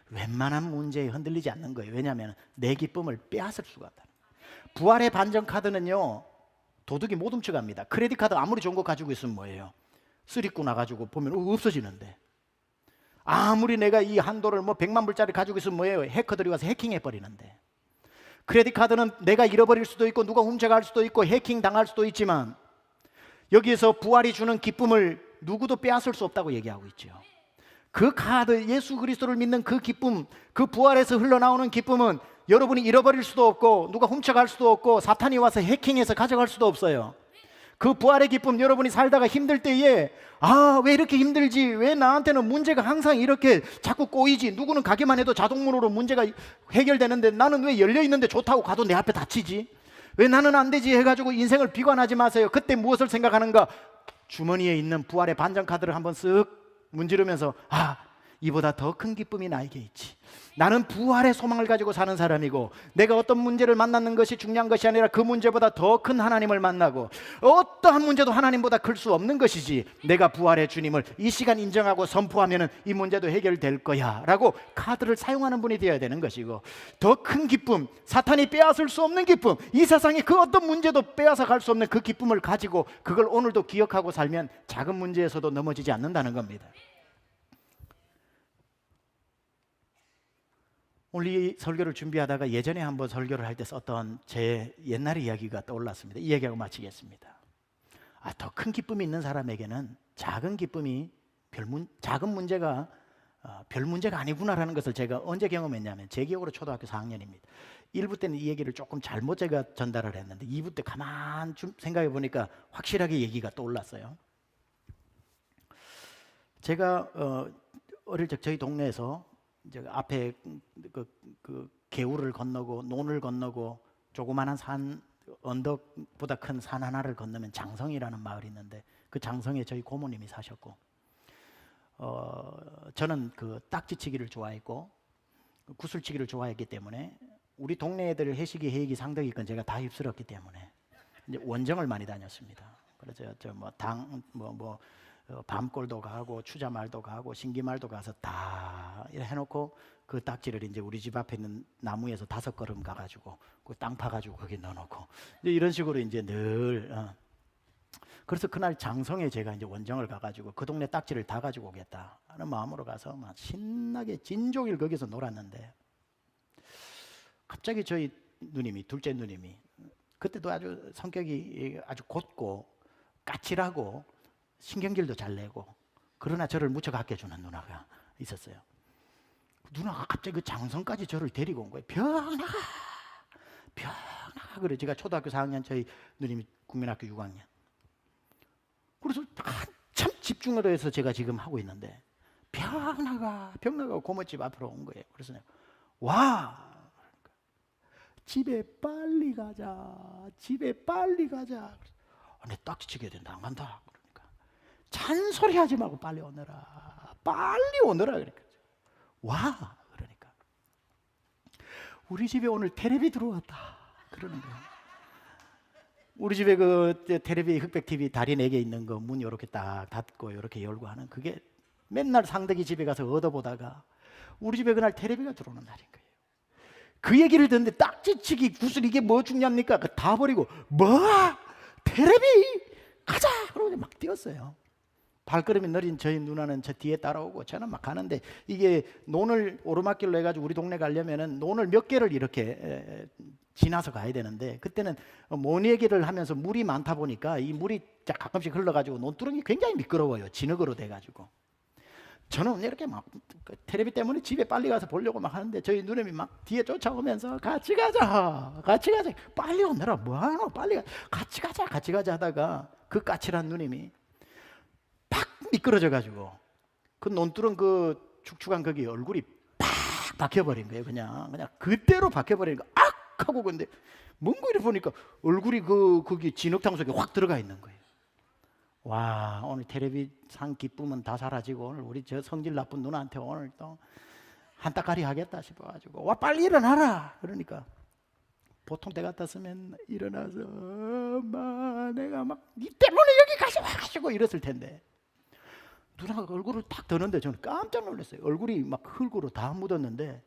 웬만한 문제에 흔들리지 않는 거예요. 왜냐하면 내 기쁨을 빼앗을 수가 없다. 부활의 반전 카드는요, 도둑이 못 훔쳐갑니다. 크레딧 카드 아무리 좋은 거 가지고 있으면 뭐예요? 쓰리꾸 나가지고 보면 없어지는데, 아무리 내가 이 한도를 100만 불짜리 가지고 있으면 뭐예요? 해커들이 와서 해킹해 버리는데, 크레딧 카드는 내가 잃어버릴 수도 있고 누가 훔쳐갈 수도 있고 해킹 당할 수도 있지만, 여기에서 부활이 주는 기쁨을 누구도 빼앗을 수 없다고 얘기하고 있죠. 그 카드, 예수 그리스도를 믿는 그 기쁨, 그 부활에서 흘러나오는 기쁨은 여러분이 잃어버릴 수도 없고 누가 훔쳐갈 수도 없고 사탄이 와서 해킹해서 가져갈 수도 없어요. 그 부활의 기쁨, 여러분이 살다가 힘들 때에 왜 이렇게 힘들지? 왜 나한테는 문제가 항상 이렇게 자꾸 꼬이지? 누구는 가기만 해도 자동문으로 문제가 해결되는데 나는 왜 열려있는데 좋다고 가도 내 앞에 닥치지? 왜 나는 안 되지? 해가지고 인생을 비관하지 마세요. 그때 무엇을 생각하는가? 주머니에 있는 부활의 반전 카드를 한번 쓱 문지르면서 이보다 더 큰 기쁨이 나에게 있지. 나는 부활의 소망을 가지고 사는 사람이고, 내가 어떤 문제를 만나는 것이 중요한 것이 아니라 그 문제보다 더 큰 하나님을 만나고, 어떠한 문제도 하나님보다 클 수 없는 것이지, 내가 부활의 주님을 이 시간 인정하고 선포하면 이 문제도 해결될 거야 라고 카드를 사용하는 분이 되어야 되는 것이고, 더 큰 기쁨, 사탄이 빼앗을 수 없는 기쁨, 이 세상에 그 어떤 문제도 빼앗아 갈 수 없는 그 기쁨을 가지고 그걸 오늘도 기억하고 살면 작은 문제에서도 넘어지지 않는다는 겁니다. 오늘 이 설교를 준비하다가 예전에 한번 설교를 할 때 썼던 제 옛날의 이야기가 떠올랐습니다. 이 얘기하고 마치겠습니다. 더 큰 기쁨이 있는 사람에게는 작은 기쁨이 작은 문제가 별 문제가 아니구나라는 것을 제가 언제 경험했냐면, 제 기억으로 초등학교 4학년입니다. 1부 때는 이 얘기를 조금 잘못 제가 전달을 했는데 2부 때 가만 좀 생각해 보니까 확실하게 얘기가 떠올랐어요. 제가 어릴 적 저희 동네에서 이제 앞에 그 개울을 건너고 논을 건너고 조그마한 산, 언덕보다 큰 산 하나를 건너면 장성이라는 마을이 있는데, 그 장성에 저희 고모님이 사셨고, 저는 그 딱지치기를 좋아했고 구슬치기를 좋아했기 때문에 우리 동네 애들 회식이 회익이 상덕이건 제가 다 휩쓸었기 때문에 이제 원정을 많이 다녔습니다. 그래서 밤골도 가고 추자말도 가고 신기말도 가서 다 해놓고 그 딱지를 이제 우리 집 앞에 있는 나무에서 5걸음 가가지고 그 땅 파가지고 거기 넣어놓고 이제 이런 식으로 이제 늘 그래서 그날 장성에 제가 이제 원정을 가가지고 그 동네 딱지를 다 가지고 오겠다 하는 마음으로 가서 막 신나게 진종일 거기서 놀았는데, 갑자기 저희 누님이, 둘째 누님이, 그때도 아주 성격이 아주 곧고 까칠하고 신경질도 잘 내고, 그러나 저를 무척 아껴주는 누나가 있었어요. 누나가 갑자기 그 장성까지 저를 데리고 온 거예요. 병아 그래. 제가 초등학교 4학년, 저희 누님이 국민학교 6학년. 그래서 한참 집중을 해서 제가 지금 하고 있는데 병나가 고모집 앞으로 온 거예요. 그래서 내가 와, 집에 빨리 가자. 내 딱지치게 된다, 안 간다. 그러니까 잔소리하지 말고 빨리 오너라. 그러니까 와, 그러니까 우리 집에 오늘 테레비 들어왔다 그러는 거예요. 우리 집에 그 테레비, 흑백 TV 다리 4개 있는 거 문 이렇게 딱 닫고 이렇게 열고 하는, 그게 맨날 상덕이 집에 가서 얻어보다가 우리 집에 그날 테레비가 들어오는 날인 거예요. 그 얘기를 듣는데 딱지치기, 구슬 이게 뭐 중요합니까? 다 버리고 테레비 가자! 그러고 막 뛰었어요. 발걸음이 느린 저희 누나는 저 뒤에 따라오고 저는 막 가는데, 이게 논을 오르막길로 해가지고 우리 동네 가려면은 논을 몇 개를 이렇게 지나서 가야 되는데, 그때는 모니 얘기를 하면서 물이 많다 보니까 이 물이 가끔씩 흘러가지고 논두렁이 굉장히 미끄러워요. 진흙으로 돼가지고 저는 이렇게 막 텔레비 때문에 집에 빨리 가서 보려고 막 하는데 저희 누님이 막 뒤에 쫓아오면서 같이 가자 빨리 오느라 뭐하노 빨리 같이 가자 하다가 그 까칠한 누님이 팍 미끄러져 가지고 그 논두렁 그 축축한 거기 얼굴이 팍 박혀버린 거예요. 그냥 그대로 박혀버린 거. 악 하고 근데 뭔가 이래 보니까 얼굴이 거기 진흙탕 속에 확 들어가 있는 거예요. 와, 오늘 텔레비상 기쁨은 다 사라지고 오늘 우리 저 성질 나쁜 누나한테 오늘 또 한따까리 하겠다 싶어가지고 와 빨리 일어나라 그러니까 보통 때 같았으면 일어나서 엄마 내가 막 니 때문에 여기까지 와가지고 이랬을 텐데 누나가 얼굴을 탁 드는데 저는 깜짝 놀랐어요. 얼굴이 막 흙으로 다 묻었는데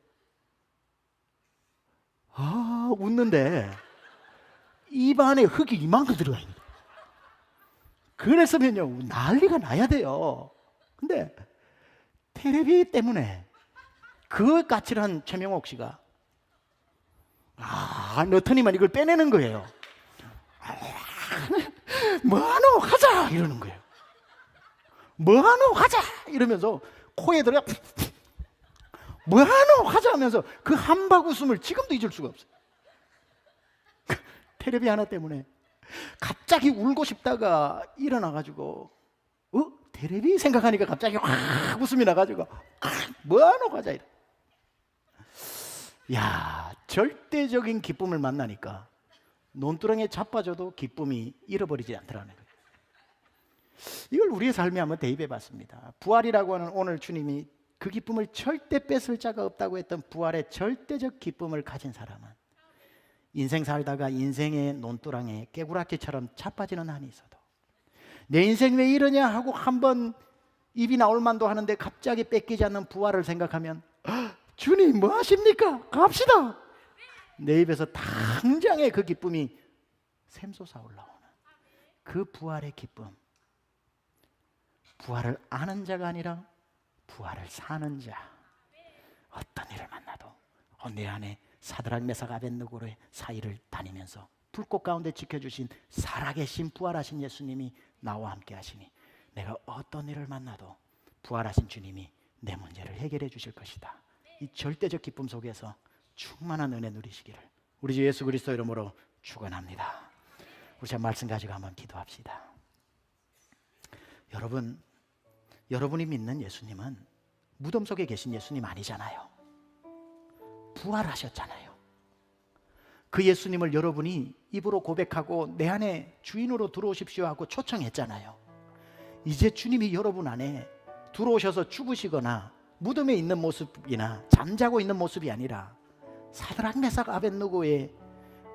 웃는데 입안에 흙이 이만큼 들어가 있는 거예요. 그랬으면요 난리가 나야 돼요. 근데 텔레비 때문에 그 까칠한 최명옥 씨가 너터니만 이걸 빼내는 거예요. 뭐하노 하자 이러는 거예요. 뭐하노 하자 이러면서 코에 들어가 뭐하노 하자 하면서 그 한박 웃음을 지금도 잊을 수가 없어요. 텔레비 하나 때문에 갑자기 울고 싶다가 일어나가지고 텔레비 생각하니까 갑자기 확 웃음이 나가지고 뭐하노 하자 이래. 야, 절대적인 기쁨을 만나니까 논두렁에 자빠져도 기쁨이 잃어버리지 않더라는 거예요. 이걸 우리의 삶에 한번 대입해 봤습니다. 부활이라고 하는 오늘 주님이 그 기쁨을 절대 뺏을 자가 없다고 했던 부활의 절대적 기쁨을 가진 사람은 인생 살다가 인생의 논두렁에 깨구락지처럼 자빠지는 한이 있어도 내 인생 왜 이러냐 하고 한번 입이 나올 만도 하는데 갑자기 뺏기지 않는 부활을 생각하면 주님 뭐 하십니까? 갑시다. 내 입에서 당장에 그 기쁨이 샘솟아 올라오는 그 부활의 기쁨. 부활을 아는 자가 아니라 부활을 사는 자. 어떤 일을 만나도 내 안에 사드락 메삭 아벳느고의 사이를 다니면서 불꽃 가운데 지켜주신 살아계신 부활하신 예수님이 나와 함께 하시니 내가 어떤 일을 만나도 부활하신 주님이 내 문제를 해결해 주실 것이다. 이 절대적 기쁨 속에서 충만한 은혜 누리시기를 우리 주 예수 그리스도 이름으로 축원합니다. 우리 자 말씀 가지고 한번 기도합시다. 여러분이 믿는 예수님은 무덤 속에 계신 예수님 아니잖아요. 부활하셨잖아요. 그 예수님을 여러분이 입으로 고백하고 내 안에 주인으로 들어오십시오 하고 초청했잖아요. 이제 주님이 여러분 안에 들어오셔서 죽으시거나 무덤에 있는 모습이나 잠자고 있는 모습이 아니라 사드락 메삭 아벳느고의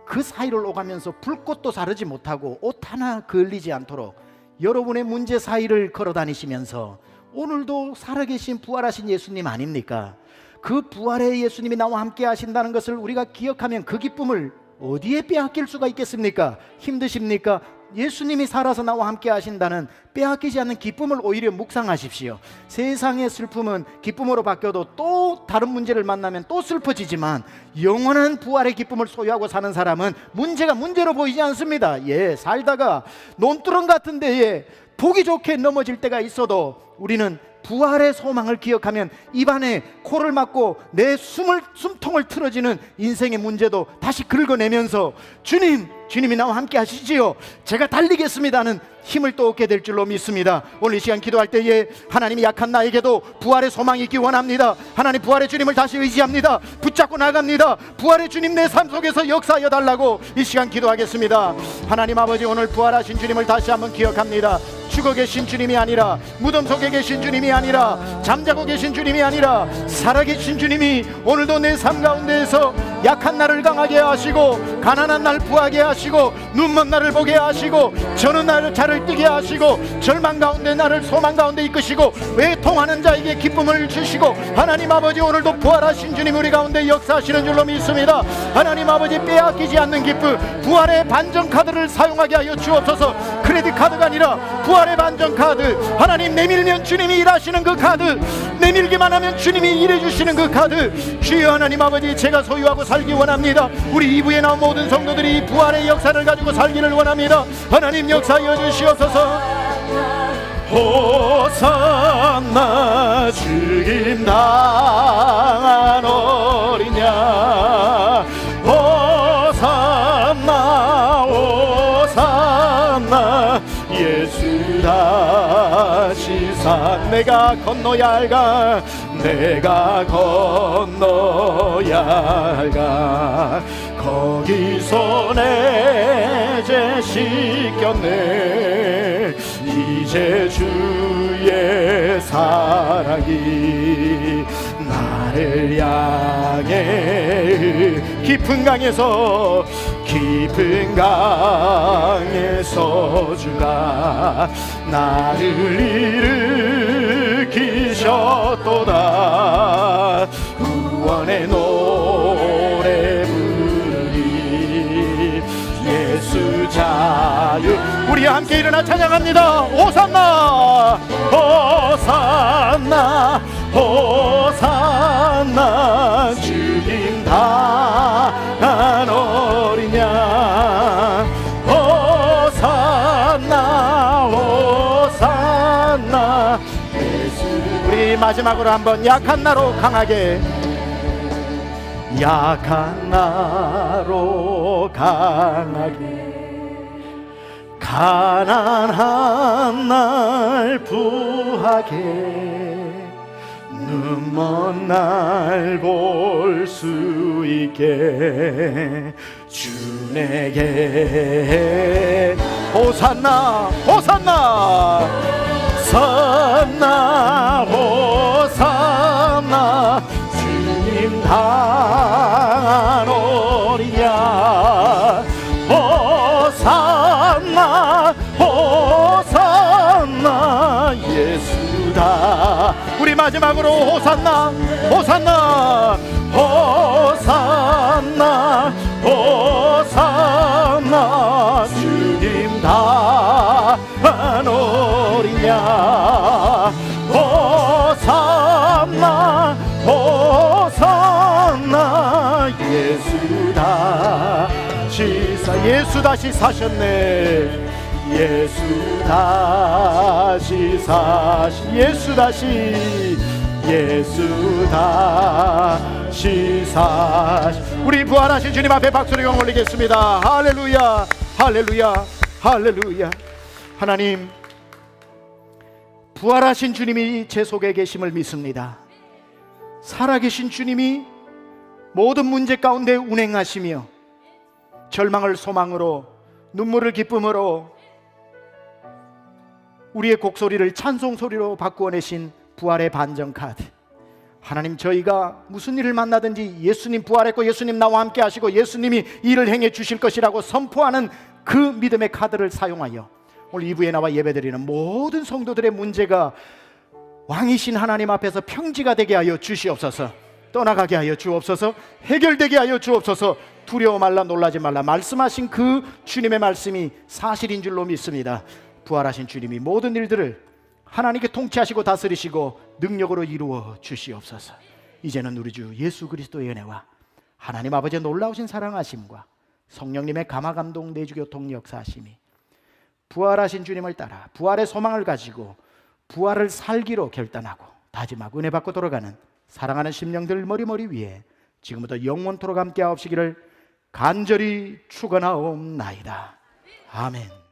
그 사이를 오가면서 불꽃도 사르지 못하고 옷 하나 걸리지 않도록 여러분의 문제 사이를 걸어 다니시면서 오늘도 살아계신 부활하신 예수님 아닙니까? 그 부활의 예수님이 나와 함께 하신다는 것을 우리가 기억하면 그 기쁨을 어디에 빼앗길 수가 있겠습니까? 힘드십니까? 예수님이 살아서 나와 함께 하신다는 빼앗기지 않는 기쁨을 오히려 묵상하십시오. 세상의 슬픔은 기쁨으로 바뀌어도 또 다른 문제를 만나면 또 슬퍼지지만 영원한 부활의 기쁨을 소유하고 사는 사람은 문제가 문제로 보이지 않습니다. 살다가 논두렁 같은 데에 보기 좋게 넘어질 때가 있어도 우리는 부활의 소망을 기억하면 입안에 코를 막고 내 숨통을 틀어지는 인생의 문제도 다시 긁어내면서 주님이 나와 함께 하시지요. 제가 달리겠습니다는 힘을 또 얻게 될 줄로 믿습니다. 오늘 이 시간 기도할 때에 하나님이 약한 나에게도 부활의 소망이 있기 원합니다. 하나님 부활의 주님을 다시 의지합니다. 붙잡고 나갑니다. 부활의 주님 내 삶 속에서 역사하여 달라고 이 시간 기도하겠습니다. 하나님 아버지 오늘 부활하신 주님을 다시 한번 기억합니다. 죽어 계신 주님이 아니라 무덤 속에 계신 주님이 아니라 잠자고 계신 주님이 아니라 살아계신 주님이 오늘도 내 삶 가운데에서 약한 나를 강하게 하시고 가난한 날 부하게 하시고 눈먼 나를 보게 하시고 저는 나를 자를 뜨게 하시고 절망 가운데 나를 소망 가운데 이끄시고 외통하는 자에게 기쁨을 주시고 하나님 아버지 오늘도 부활하신 주님 우리 가운데 역사하시는 줄로 믿습니다. 하나님 아버지 빼앗기지 않는 기쁨 부활의 반전카드를 사용하게 하여 주옵소서. 크레딧 카드가 아니라 부활의 반전카드 하나님 내밀면 주님이 일하시는 그 카드 내밀기만 하면 주님이 일해주시는 그 카드 주여 하나님 아버지 제가 소유하고 살기 원합니다. 우리 2부에 나온 모든 성도들이 부활의 역사를 가지고 살기를 원합니다. 하나님 역사하여 주시옵소서. 호산나 죽임 당한 어린 양 호산나 호산나 예수 다시 산 내가 건너야 할까 내가 건너야 할까 거기서 내 죄 씻겼네 이제 주의 사랑이 나를 향해 깊은 강에서 주가 나를 일으키셨도다 구원의 노래 부르리 예수 자유 우리 함께 일어나 찬양합니다. 호산나 호산나 호산나 죽임 당한 어린 양 호산나 호산나 우리 마지막으로 한번 약한 나로 강하게 약한 나로 강하게 가난한 날 부하게 눈먼 날 볼 수 있게 주 내게 호산나 호산나 호산나 호산나 주님 당한 어린 양 호산나 호산나 예수다 우리 마지막으로 호산나 호산나 호산나 호산나 주님 당한 어린 양 호산나 호산나 예수 다시 예수 다시 사셨네 예수 다시 사시 예수 다시 사시 우리 부활하신 주님 앞에 박수를 영 올리겠습니다. 할렐루야 할렐루야 할렐루야. 하나님 부활하신 주님이 제 속에 계심을 믿습니다. 살아계신 주님이 모든 문제 가운데 운행하시며 절망을 소망으로 눈물을 기쁨으로 우리의 곡소리를 찬송소리로 바꾸어내신 부활의 반정카드. 하나님 저희가 무슨 일을 만나든지 예수님 부활했고 예수님 나와 함께 하시고 예수님이 일을 행해 주실 것이라고 선포하는 그 믿음의 카드를 사용하여 오늘 2부에 나와 예배드리는 모든 성도들의 문제가 왕이신 하나님 앞에서 평지가 되게 하여 주시옵소서. 떠나가게 하여 주옵소서. 해결되게 하여 주옵소서. 두려워 말라 놀라지 말라 말씀하신 그 주님의 말씀이 사실인 줄로 믿습니다. 부활하신 주님이 모든 일들을 하나님께 통치하시고 다스리시고 능력으로 이루어 주시옵소서. 이제는 우리 주 예수 그리스도의 은혜와 하나님 아버지의 놀라우신 사랑하심과 성령님의 감화감동 내주교통 역사하심이 부활하신 주님을 따라 부활의 소망을 가지고 부활을 살기로 결단하고 다짐하고 은혜 받고 돌아가는 사랑하는 심령들 머리머리 위에 지금부터 영원토록 함께 하옵시기를 간절히 축원하옵나이다. 아멘.